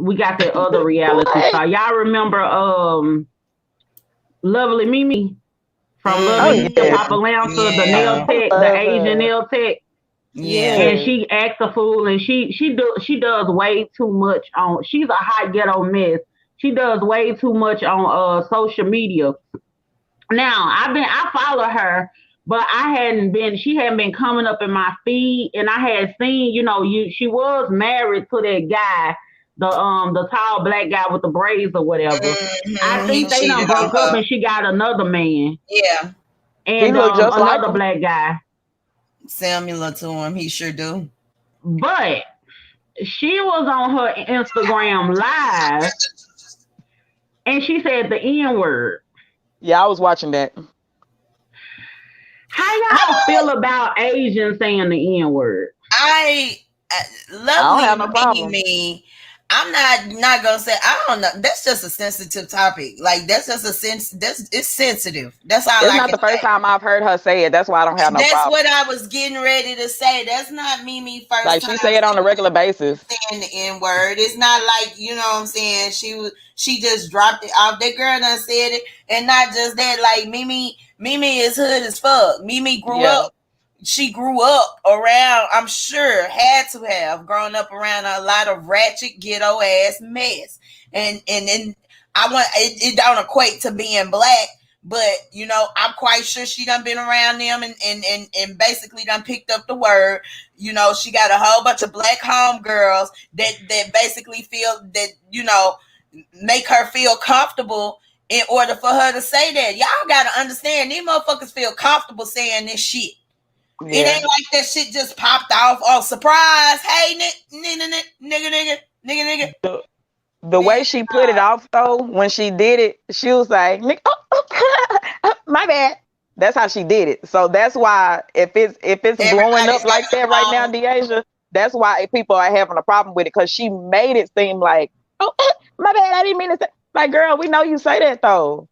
we got that other reality star. Y'all remember Lovely Mimi from Lovely Hip Hop Atlanta, the nail tech, the Asian nail tech. Yeah. And she acts a fool, and she does way too much on. She's a hot ghetto mess. She does way too much on social media. Now I follow her, but she hadn't been coming up in my feed, and I had seen, she was married to that guy, the tall black guy with the braids or whatever. I think they done broke up, and she got another man. Yeah. And he looked just another like black guy. Similar to him, he sure do. But she was on her Instagram live, and she said the N-word. Yeah, I was watching that. How y'all feel about Asians saying the N-word? I don't have no problem. I'm not gonna say, I don't know. That's just a sensitive topic. Like that's just it's sensitive. That's all. It's not the first time I've heard her say it. That's why I don't have no problem. That's what I was getting ready to say. That's not Mimi first. Like she say it on a regular basis. Saying the N-word. It's not like, what I'm saying, she just dropped it off. That girl done said it, and not just that. Like Mimi is hood as fuck. Mimi grew up. She grew up around, I'm sure, had to have grown up around a lot of ratchet ghetto ass mess. And then it don't equate to being black, but I'm quite sure she done been around them and basically done picked up the word. She got a whole bunch of black homegirls that basically feel that, make her feel comfortable in order for her to say that. Y'all gotta understand, these motherfuckers feel comfortable saying this shit. It ain't like that shit just popped off. Oh, surprise! Hey, nigga. The way she put it off though, when she did it, she was like, my bad. That's how she did it. So that's why if it's blowing up like that right now, Deasia, that's why people are having a problem with it, because she made it seem like, oh, my bad, I didn't mean to say. Like, girl, we know you say that though.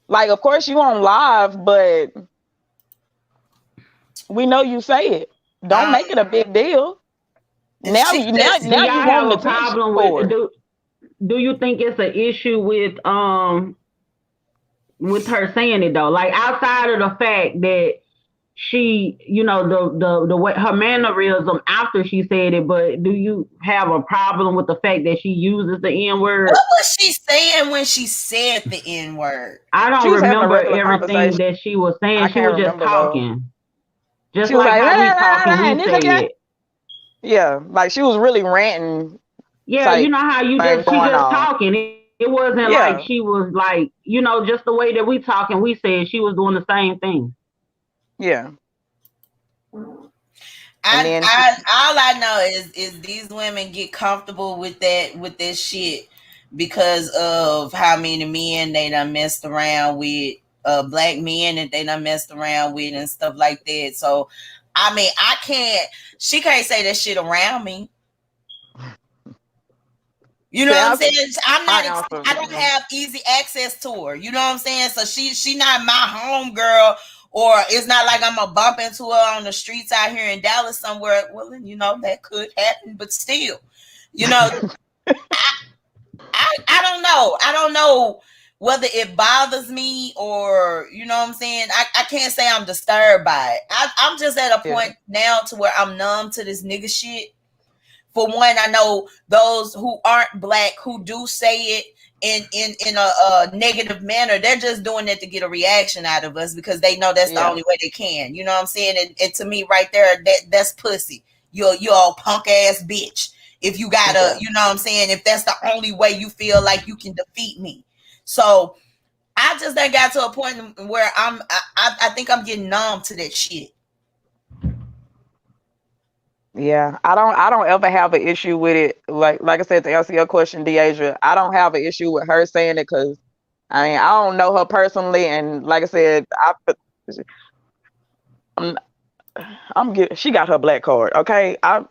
Like, of course you on live, but we know you say it. Don't make it a big deal. Now you want a problem with it. Do you think it's an issue with her saying it though? Like, outside of the fact that she, the way her mannerism after she said it, but do you have a problem with the fact that she uses the N-word? What was she saying when she said the N-word? I don't remember everything that she was saying. She was just talking. Just she like how we talking, we say it. Yeah, like she was really ranting. Yeah, you know how she just talking. It wasn't like she was like, just the way that we talking, we said she was doing the same thing. Yeah. All I know is these women get comfortable with this shit because of how many men they done messed around with, black men that they done messed around with and stuff like that. So, I mean, she can't say that shit around me. You know what I'm saying? I don't have easy access to her. You know what I'm saying? So she not my homegirl, or it's not like I'm gonna bump into her on the streets out here in Dallas somewhere. Well, that could happen, but still, I don't know. I don't know whether it bothers me or, you know what I'm saying? I can't say I'm disturbed by it. I'm just at a point now to where I'm numb to this nigga shit. For one, I know those who aren't black who do say it in a negative manner. They're just doing it to get a reaction out of us because they know that's the only way they can. You know what I'm saying? And to me, right there, that's pussy. You're a punk ass bitch. If you gotta, you know what I'm saying? If that's the only way you feel like you can defeat me. So I just got to a point where I think I'm getting numb to that shit. Yeah, I don't ever have an issue with it. Like I said, to answer your question, Deasia, I don't have an issue with her saying it because I don't know her personally, and like I said, she got her black card. Okay, I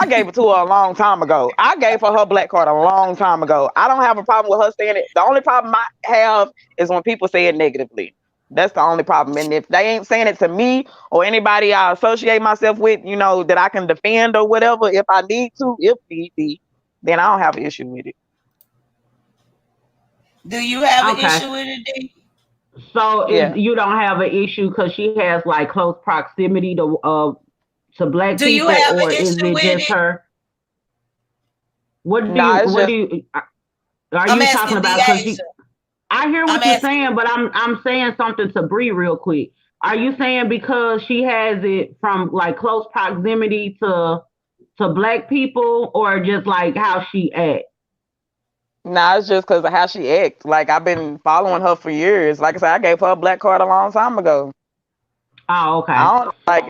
gave it to her a long time ago. I gave her black card a long time ago. I don't have a problem with her saying it. The only problem I have is when people say it negatively. That's the only problem. And if they ain't saying it to me or anybody I associate myself with, that I can defend or whatever, if I need to, if need be, then I don't have an issue with it. Do you have an issue with it, D? So you don't have an issue because she has like close proximity to black people, you have or an issue is it with just it? her? Are you talking about? I hear what you're saying, but I'm saying something to Bree real quick. Are you saying because she has it from like close proximity to black people, or just like how she acts? Nah, it's just because of how she acts. Like, I've been following her for years. Like I said, I gave her a black card a long time ago. Oh, okay.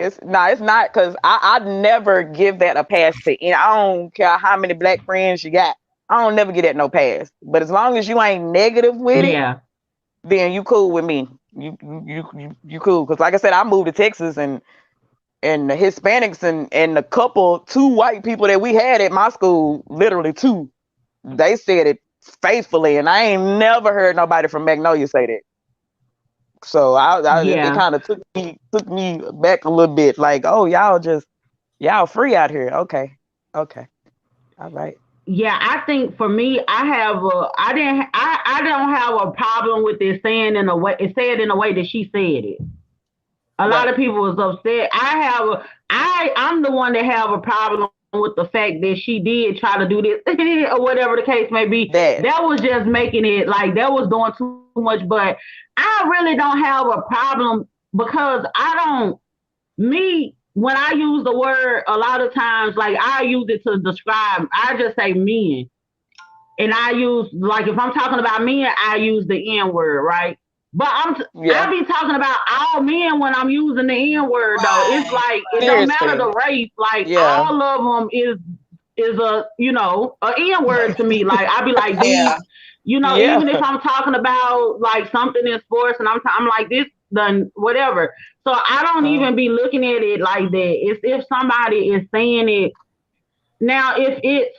It's not because I never give that a pass to any. I don't care how many black friends you got. I don't never get that no pass. But as long as you ain't negative with it, then you cool with me. You cool. Because like I said, I moved to Texas and the Hispanics and the two white people that we had at my school, literally two, they said it faithfully, and I ain't never heard nobody from Magnolia say that. So it kind of took me back a little bit. Like, oh, y'all free out here. Okay, all right. Yeah, I think for me, I don't have a problem with it saying in a way. It said in a way that she said it. A lot of people was upset. I'm the one that have a problem with the fact that she did try to do this or whatever the case may be, that was just making it like that was doing too much. But I really don't have a problem because when I use the word a lot of times, like I use it to describe, I just say men. And I use, like, if I'm talking about men, I use the N word, right? But I be talking about all men when I'm using the N word, though. It's like, it don't matter the race. Like, all of them is a, a N word to me. Like, I be like, these, even if I'm talking about, like, something in sports and I'm like, this done, whatever. So I don't even be looking at it like that. It's if somebody is saying it. Now, if it's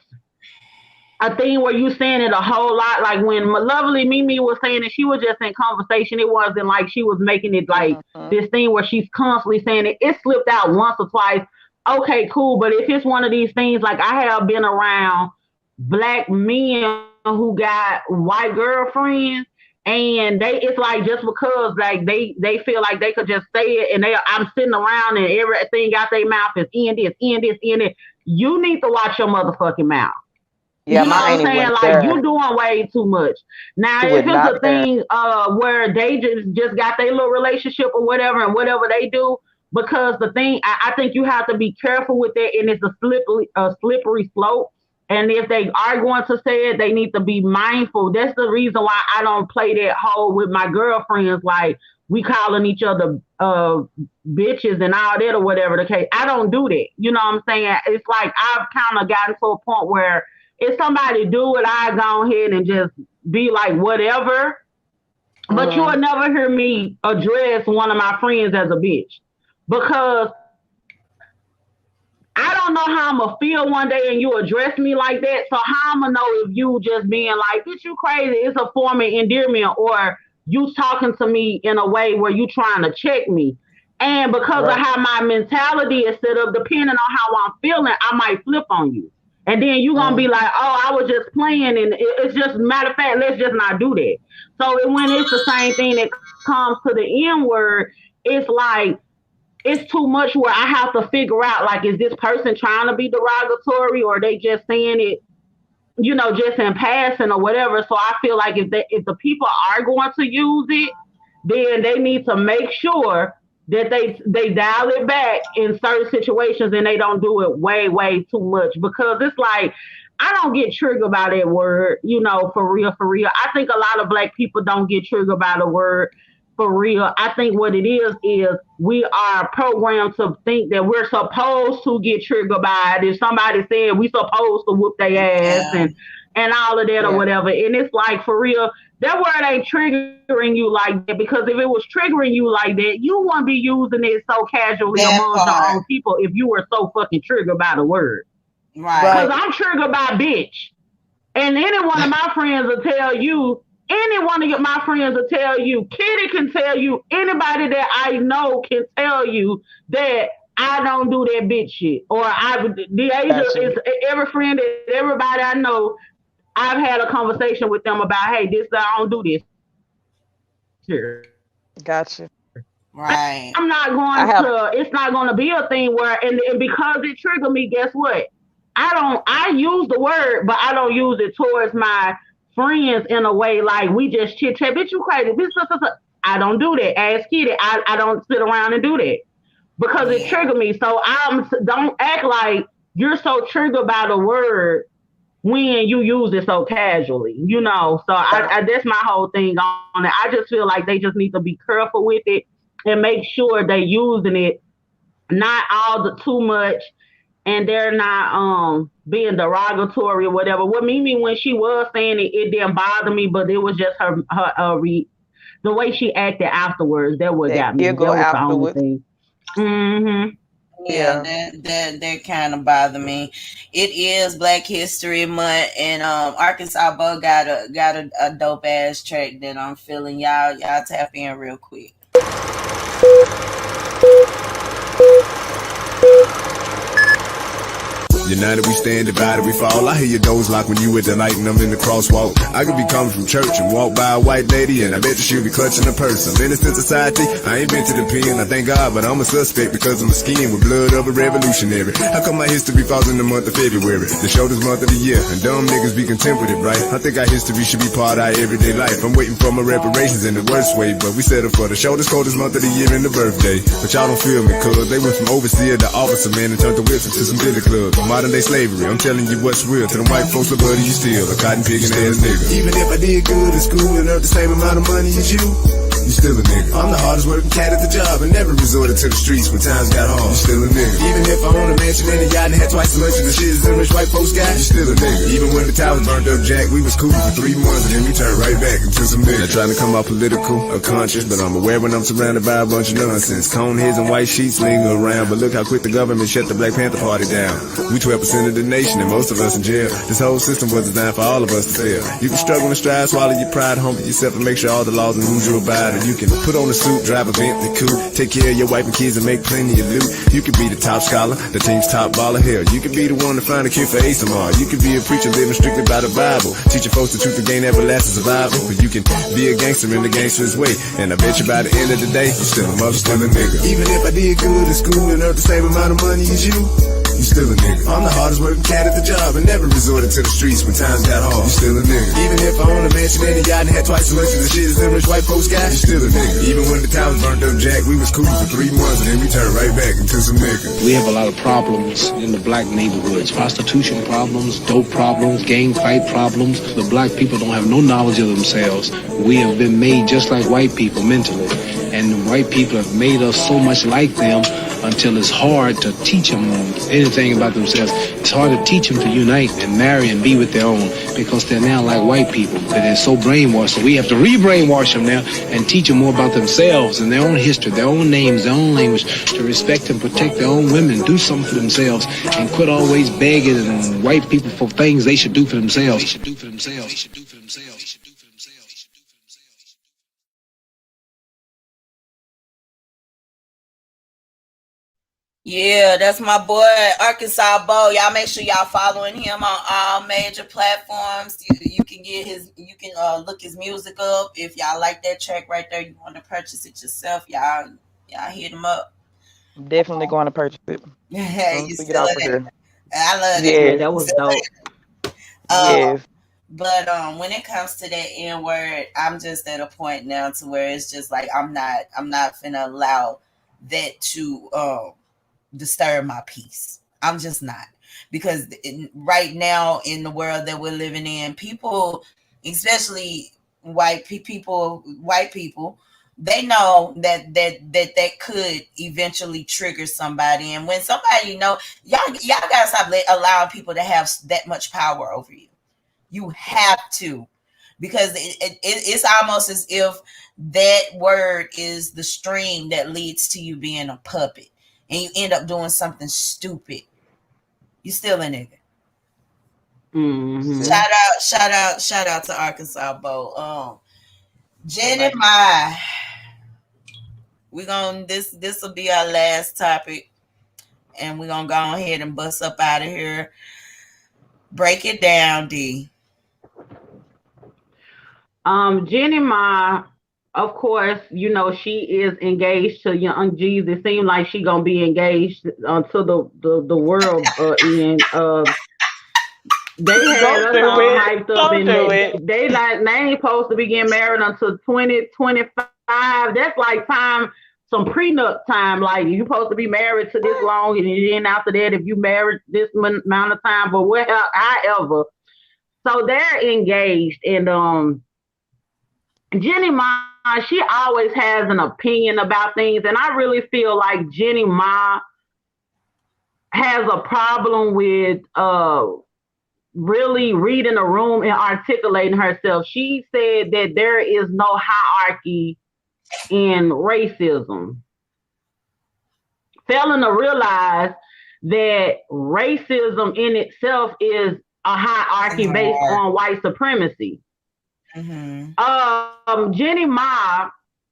a thing where you saying it a whole lot, like when lovely Mimi was saying it, she was just in conversation. It wasn't like she was making it like this thing where she's constantly saying it. It slipped out once or twice. Okay, cool. But if it's one of these things, like I have been around black men who got white girlfriends, and it's like just because like they feel like they could just say it, and I'm sitting around and everything out their mouth is in this. You need to watch your motherfucking mouth. Yeah, you know what I'm saying? Like you doing way too much. Now, if it's a thing where they just got their little relationship or whatever, and whatever they do, because the thing I think you have to be careful with that, and it's a slippery slope. And if they are going to say it, they need to be mindful. That's the reason why I don't play that whole with my girlfriends, like we calling each other bitches and all that or whatever the case. I don't do that. You know what I'm saying? It's like I've kind of gotten to a point where if somebody do it, I go ahead and just be like, whatever. But you will never hear me address one of my friends as a bitch. Because I don't know how I'm going to feel one day and you address me like that. So how I'm going to know if you just being like, bitch, you crazy. It's a form of endearment, or you talking to me in a way where you trying to check me. And because of how my mentality is set up, depending on how I'm feeling, I might flip on you. And then you're going to be like, oh, I was just playing. And it's just, matter of fact, let's just not do that. So when it's the same thing that comes to the N word, it's like, it's too much where I have to figure out, like, is this person trying to be derogatory, or they just saying it, just in passing or whatever. So I feel like if the people are going to use it, then they need to make sure that they dial it back in certain situations, and they don't do it way, way too much, because it's like, I don't get triggered by that word, for real. I think a lot of black people don't get triggered by the word for real. I think what it is we are programmed to think that we're supposed to get triggered by it. If somebody said we supposed to whoop their ass and all of that or whatever. And it's like, for real, that word ain't triggering you like that, because if it was triggering you like that, you wouldn't be using it so casually amongst your own people if you were so fucking triggered by the word. Right. Because I'm triggered by bitch. And any one of my friends will tell you, Kitty can tell you, anybody that I know can tell you that I don't do that bitch shit. Or is every friend that everybody I know, I've had a conversation with them about, hey, I don't do this here. Gotcha. Right. I'm not going it's not going to be a thing where, and because it triggered me, guess what? I use the word, but I don't use it towards my friends in a way like we just chit chat. Bitch, you crazy. I don't do that. Ask Kitty. I don't sit around and do that because it triggered me. So don't act like you're so triggered by the word when you use it so casually, So I that's my whole thing on it. I just feel like they just need to be careful with it and make sure they using it not all the too much, and they're not being derogatory or whatever. What Mimi, when she was saying it, it didn't bother me, but it was just her the way she acted afterwards. That what got me. That was the only thing. Mm-hmm. Yeah, that kind of bother me. It is Black History Month, and Arkansas Bo got a dope ass track that I'm feeling. Y'all tap in real quick. United we stand, divided we fall. I hear your doors lock when you at the light and I'm in the crosswalk. I could be coming from church and walk by a white lady, and I bet you she'll be clutching a purse. I'm innocent society, I ain't been to the pen, I thank God, but I'm a suspect because of my skin with blood of a revolutionary. How come my history falls in the month of February, the shortest month of the year, and dumb niggas be content with it, right? I think our history should be part of our everyday life. I'm waiting for my reparations in the worst way, but we settle for the shortest, coldest month of the year and the birthday. But y'all don't feel me, cuz they went from overseer to officer, man, and turned the whips into some billy clubs. Modern day slavery, I'm telling you what's real. To them white folks, the buddy, you still a cotton picking ass nigga. Even if I did good in school and earned the same amount of money as you still a nigga. I'm the hardest working cat at the job and never resorted to the streets when times got hard. You still a nigga. Even if I own a mansion and a yacht and had twice as much of the shit as them rich white folks got, you still a nigga. Even when the towers burned up, Jack, we was cool for 3 months and then we turned right back into some niggas. Not trying to come out political or conscious, but I'm aware when I'm surrounded by a bunch of nonsense. Cone heads and white sheets linger around, but look how quick the government shut the Black Panther Party down. We 12% of the nation and most of us in jail. This whole system was designed for all of us to fail. You can struggle and strive, swallow your pride, humble yourself, and make sure all the laws and rules you abide. Or you can put on a suit, drive a Bentley coupe, take care of your wife and kids and make plenty of loot. You could be the top scholar, the team's top baller. Hell, you could be the one to find a cure for AIDS tomorrow. You could be a preacher living strictly by the Bible, teaching folks the truth to gain everlasting survival. But you can be a gangster in the gangster's way, and I bet you by the end of the day, you still a motherfucking nigga. Even if I did good in school and earned the same amount of money as you still a nigga. I'm the hardest working cat at the job and never resorted to the streets when times got hard. You still a nigga. Even if I own a mansion and a yacht and had twice as much of the shit as them rich white folks got, you still a nigga. Even when the towers burned up, Jack, we was cool for 3 months and then we turned right back into some niggas. We have a lot of problems in the black neighborhoods. Prostitution problems, dope problems, gang fight problems. The black people don't have no knowledge of themselves. We have been made just like white people mentally. And the white people have made us so much like them until it's hard to teach them anything about themselves. It's hard to teach them to unite and marry and be with their own because they're now like white people. They're so brainwashed. So we have to re-brainwash them now and teach them more about themselves and their own history, their own names, their own language, to respect and protect their own women, do something for themselves, and quit always begging white people for things they should do for themselves. They should do for themselves. They should do for themselves. They should do for themselves. Yeah, that's my boy Arkansas Bo. Y'all make sure y'all following him on all major platforms. You can get look his music up. If y'all like that track right there, you want to purchase it yourself, y'all hit him up. Definitely going to purchase it. You get off of here. I love it. Yeah, that was dope. Yes. But when it comes to that N word, I'm just at a point now to where it's just like I'm not finna allow that to disturb my peace. I'm just not, because right now in the world that we're living in, people, especially white people, they know that could eventually trigger somebody. And when somebody, y'all gotta stop allowing people to have that much power over you. You have to, because it's almost as if that word is the string that leads to you being a puppet. And you end up doing something stupid. You still a nigga. Mm-hmm. Shout out to Arkansas Bo. Jenny Mai. This will be our last topic, and we're gonna go ahead and bust up out of here. Break it down, D. Jenny Mai, of course, she is engaged to Young Jeezy. It seems like she gonna be engaged until the world end. They had us all hyped up, and they ain't supposed to be getting married until 2025. That's like some prenup time. Like, you supposed to be married to this long, and then after that, if you married this amount of time, but however, so they're engaged, and Jenny Mai, she always has an opinion about things, and I really feel like Jenny Mai has a problem with really reading a room and articulating herself. She said that there is no hierarchy in racism, failing to realize that racism in itself is a hierarchy based on white supremacy. Mm-hmm. Jenny Mai,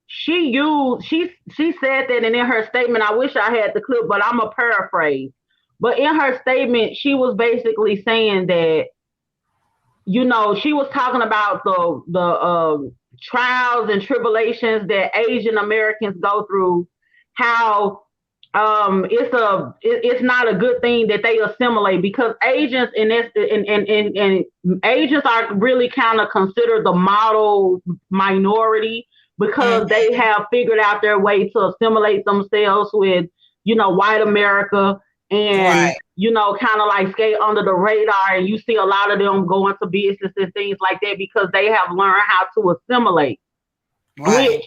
she said that, and in her statement, I wish I had the clip, but I'm a paraphrase. But in her statement, she was basically saying that, she was talking about the trials and tribulations that Asian Americans go through, how it's not a good thing that they assimilate, because Asians and Asians are really kind of considered the model minority, because they have figured out their way to assimilate themselves with white America, and kind of like skate under the radar, and you see a lot of them going to business and things like that because they have learned how to assimilate. Right. Which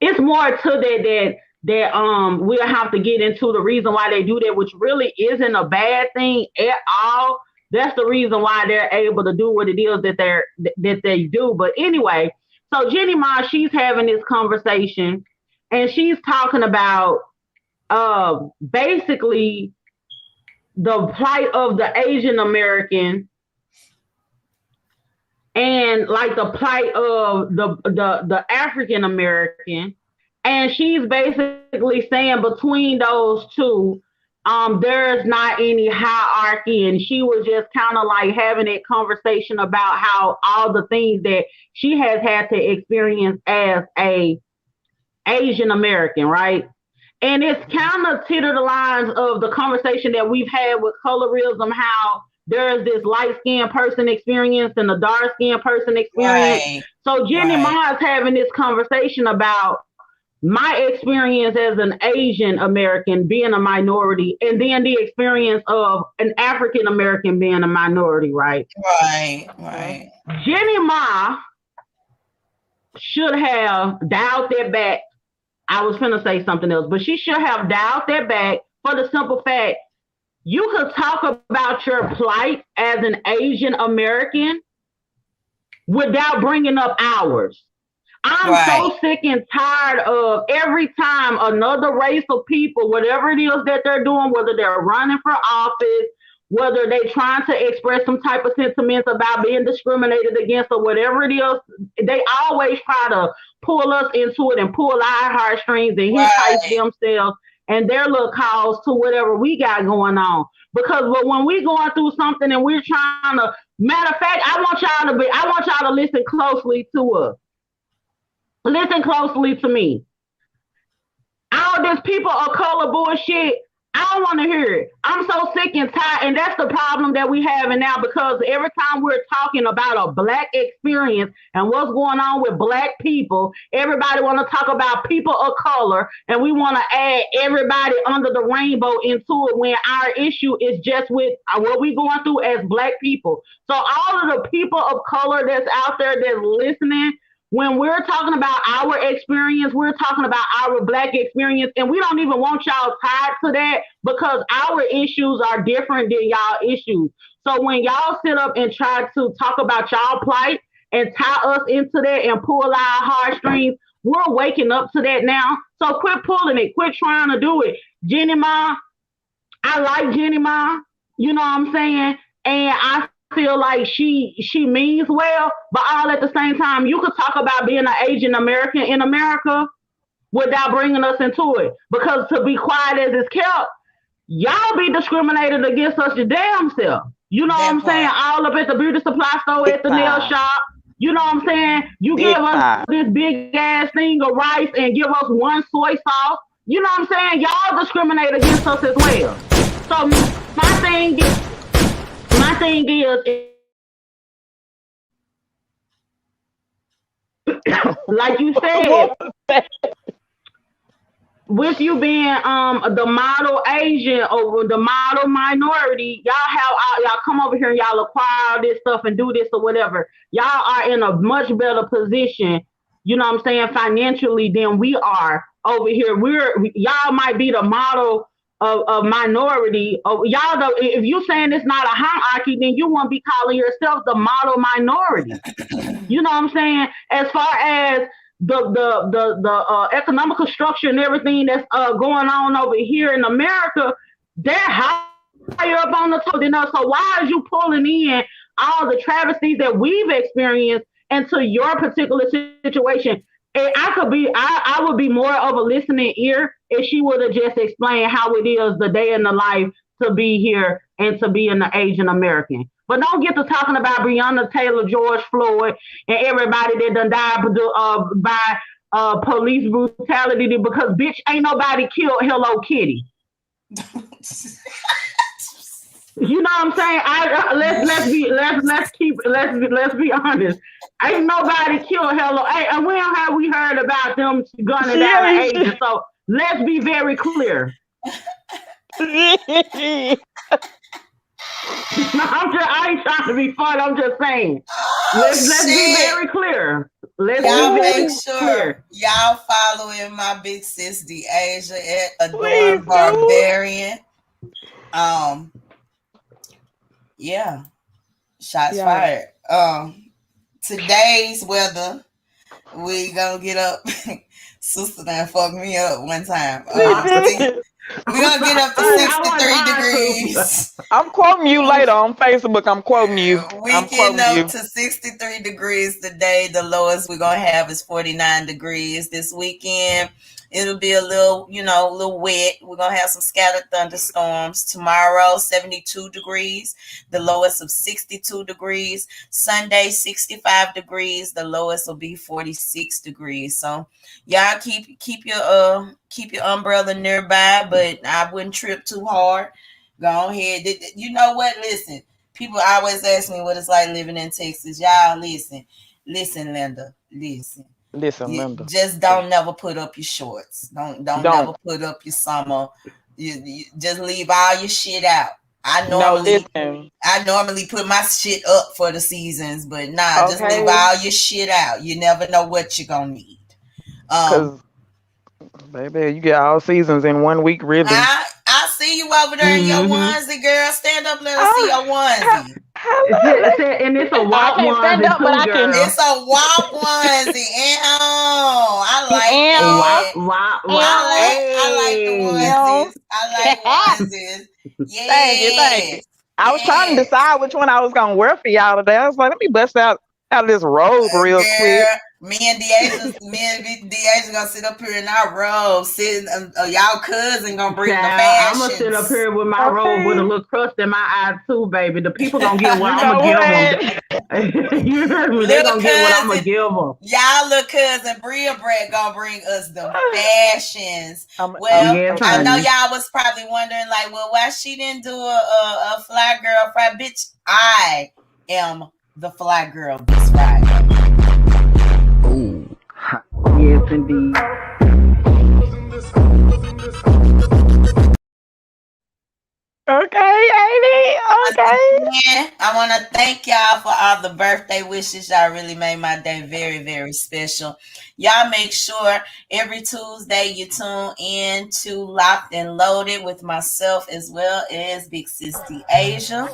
it's more to that we'll have to get into the reason why they do that, which really isn't a bad thing at all. That's the reason why they're able to do what it is that they do. But anyway, so Jenny Ma, she's having this conversation, and she's talking about basically the plight of the Asian American, and like the plight of the African American. And she's basically saying between those two, there's not any hierarchy. And she was just kind of like having a conversation about how all the things that she has had to experience as a Asian American, right? And it's kind of teeter the lines of the conversation that we've had with colorism, how there's this light-skinned person experience and a dark-skinned person experience. Right. So Jenny Ma is having this conversation about my experience as an Asian American being a minority, and then the experience of an African American being a minority, right? Right. Jenny Ma should have dialed that back. I was finna say something else, but she should have dialed that back for the simple fact, you could talk about your plight as an Asian American without bringing up ours. I'm so sick and tired of every time another race of people, whatever it is that they're doing, whether they're running for office, whether they're trying to express some type of sentiments about being discriminated against or whatever it is, they always try to pull us into it and pull our heartstrings and hitchhike themselves and their little cause to whatever we got going on. Because when we going through something and we're trying to, matter of fact, I want y'all to listen closely to us. Listen closely to me. All this people of color bullshit, I don't want to hear it. I'm so sick and tired, and that's the problem that we have now, because every time we're talking about a black experience and what's going on with black people, everybody want to talk about people of color, and we want to add everybody under the rainbow into it when our issue is just with what we going through as black people. So all of the people of color that's out there that's listening, when we're talking about our experience, we're talking about our black experience, and we don't even want y'all tied to that because our issues are different than y'all issues. So when y'all sit up and try to talk about y'all plight and tie us into that and pull our heartstrings, we're waking up to that now. So quit pulling it. Quit trying to do it. Jenny Ma, I like Jenny Ma. You know what I'm saying? And I feel like she means well, but all at the same time, you could talk about being an Asian American in America without bringing us into it. Because to be quiet as it's kept, y'all be discriminated against us your damn self. You know what I'm saying? All up at the beauty supply store, at the nail shop. You know what I'm saying? You give us this big ass thing of rice and give us one soy sauce. You know what I'm saying? Y'all discriminate against us as well. So my thing is, like you said, with you being the model Asian or the model minority, y'all come over here and y'all acquire this stuff and do this or whatever. Y'all are in a much better position, you know what I'm saying, financially than we are over here. Y'all might be the model of minority. Y'all, if you saying it's not a hierarchy, then you won't be calling yourself the model minority. You know what I'm saying? As far as the economical structure and everything that's going on over here in America, they're higher up on the top than us. So why is you pulling in all the travesties that we've experienced into your particular situation? And I would be more of a listening ear if she would have just explained how it is the day in the life to be here and to be an Asian American. But don't get to talking about Breonna Taylor, George Floyd, and everybody that done died by police brutality because bitch ain't nobody killed Hello Kitty. You know what I'm saying? Let's be honest. Ain't nobody killed Hello. Hey, and when have we heard about them gunning down an agent? So let's be very clear. I ain't trying to be fun. I'm just saying. Let's be very clear. Y'all make sure y'all following my big sis Deasia at Adorn Barbarian. Yeah. Shots fired. Today's weather, we gonna get up. Sister done fucked me up one time. We're gonna get up to 63 degrees. I'm quoting you later on Facebook. I'm quoting you. We're getting up to 63 degrees today. The lowest we're gonna have is 49 degrees this weekend. It'll be a little, a little wet. We're going to have some scattered thunderstorms. Tomorrow, 72 degrees. The lowest of 62 degrees. Sunday, 65 degrees. The lowest will be 46 degrees. So y'all keep your umbrella nearby, but I wouldn't trip too hard. Go ahead. You know what? Listen, people always ask me what it's like living in Texas. Y'all listen, Linda, listen. Linda. Just don't never put up your shorts. Don't never put up your summer. You just leave all your shit out. I normally put my shit up for the seasons, but just leave all your shit out. You never know what you're gonna need. Baby, you get all seasons in 1 week, really. I see you over there in your onesie, girl. Stand up, let us see your onesie. And it's a walk onesie too, girl. It's a walk onesie. I like the onesies. I like onesies. Yeah. Thank you. I was trying to decide which one I was gonna wear for y'all today. I was like, let me bust out this robe real quick. Me and Deasia gonna sit up here in our robe. Y'all cousin gonna bring the fashion. I'm gonna sit up here with my robe with a little crust in my eyes too, baby. The people gonna get what I'm gonna give them. You heard me? They gonna get what I'm gonna give them. Y'all little cousin Bria Brett gonna bring us the fashions. I know y'all was probably wondering like, well, why she didn't do a FlyGyrl Friday? Bitch, I am the FlyGyrl this Friday. Yes, indeed. Okay, Amy. Okay. I want to thank y'all for all the birthday wishes. Y'all really made my day very, very special. Y'all make sure every Tuesday you tune in to Locked and Loaded with myself as well as Big Sis Deasia.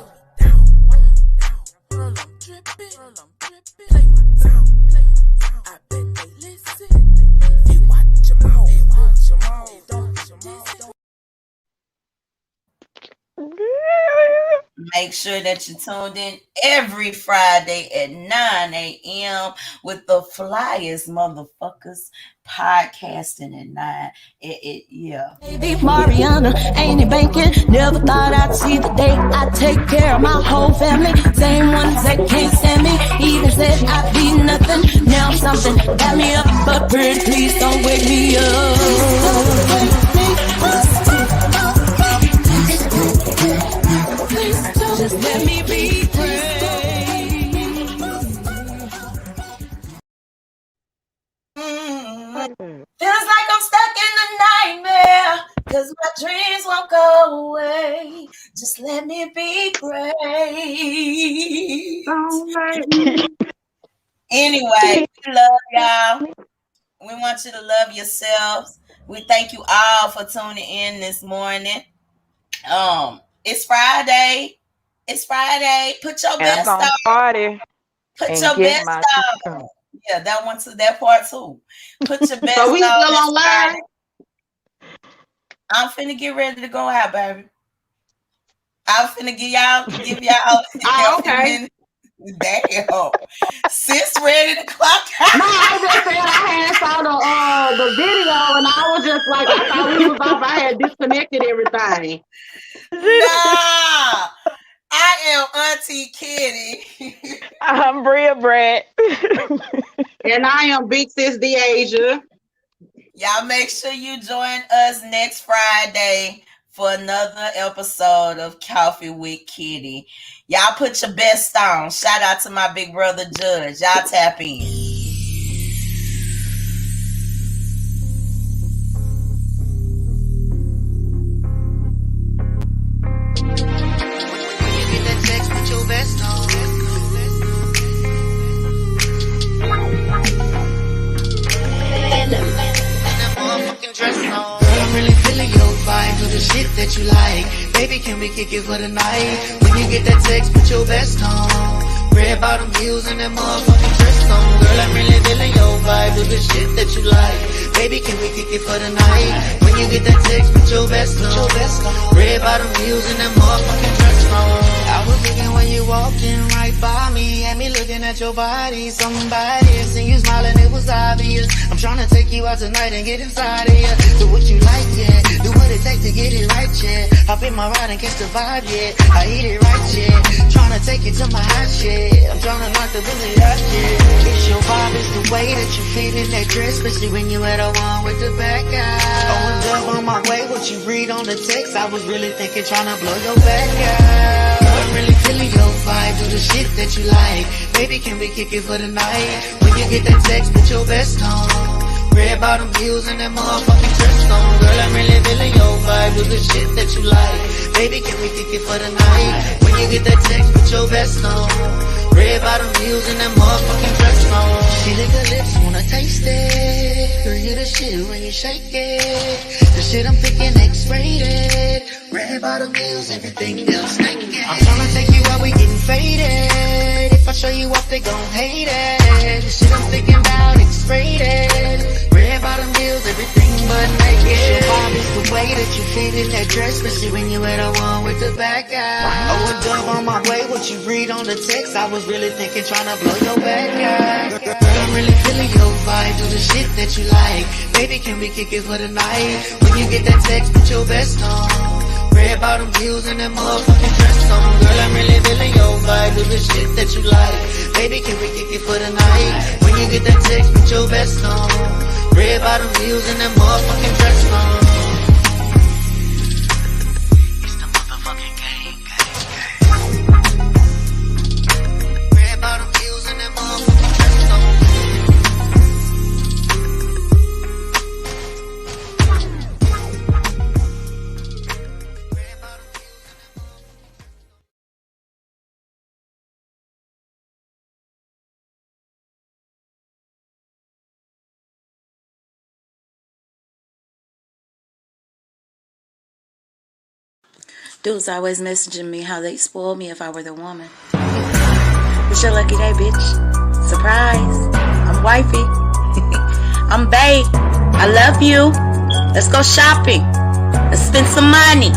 Make sure that you tuned in every Friday at 9 a.m. with the flyest motherfuckers podcasting at 9. Yeah. Baby Mariana, ain't it banking? Never thought I'd see the day I take care of my whole family. Same ones that can't stand me. Even said I'd be nothing. Now something got me up, but pretty please don't wake me up. Just let me be great. Feels like I'm stuck in a nightmare, 'cause my dreams won't go away. Just let me be great. Anyway, we love y'all. We want you to love yourselves. We thank you all for tuning in this morning. It's Friday. It's Friday. Put your best on. Party. Put your best on. Yeah, that one to that part too. Put your best so we on. Still on live? I'm finna get ready to go out, baby. I'm finna give y'all okay. Damn. Sis ready to clock out. No, I just said I had saw the video and I was just like, I thought we was off. I had disconnected everything. Nah. I am Auntie Kitty. I'm Bria Brett. And I am Big Sis Deasia. Y'all make sure you join us next Friday for another episode of Koffee Wit Kiddy. Y'all put your best on. Shout out to my big brother Judge. Y'all tap in. Best on. Girl, I'm really feeling your vibe. Do the shit that you like. Baby, can we kick it for the night? When you get that text, put your best on. Red bottom heels and that motherfucking dress on. Girl, I'm really feeling your vibe. Do the shit that you like. Baby, can we kick it for the night? When you get that text, put your best on. Red bottom heels and that motherfucking dress on. I was looking when you walked in right by me. Had me looking at your body. Somebody seen you smiling, it was obvious. I'm trying to take you out tonight and get inside of you. Do what you like, yeah. Do what it takes to get it right, yeah. Hop in my ride and catch the vibe, yeah. I eat it right, yeah. Trying to take it to my hot shit. I'm trying to knock the Billy out, yeah. It's your vibe, it's the way that you fit in that dress, especially when you at a one with the back out. Oh, and up on my way, what you read on the text, I was really thinking, trying to blow your back out. I'm really feeling your vibe, do the shit that you like. Baby, can we kick it for the night? When you get that text, put your best on. Red bottom heels and that motherfucking dress on. Girl, I'm really feeling your vibe, do the shit that you like. Baby, can we kick it for the night? When you get that text, put your best on. Red bottom heels and that motherfucking dress on. She lick her lips, wanna taste it. Girl, you the shit when you shake it. The shit I'm picking X-rated. Red bottom heels, everything else naked. I'm tryna take you out, we getting faded. If I show you up, they gon' hate it. The shit I'm thinking about X-rated. Red bottom heels, everything but naked. Your vibe is the way that you fit in that dress, especially when you at a one with the back out. Oh, and dub on my way, what you read on the text, I was really thinking, tryna blow your back out. Girl, I'm really feeling your vibe, do the shit that you like. Baby, can we kick it for the night? When you get that text, put your best on. Red bottom heels and that motherfucking dress on. Girl, I'm really feeling your vibe, do the shit that you like. Baby, can we kick it for the night? When you get that text, put your best on. Red bottom heels and that motherfucking dress on. It's the motherfucking gang. Red bottom heels and that motherfucking dress on. Dudes always messaging me how they spoil me if I were the woman. It's your lucky day, bitch. Surprise. I'm wifey. I'm bae. I love you. Let's go shopping. Let's spend some money.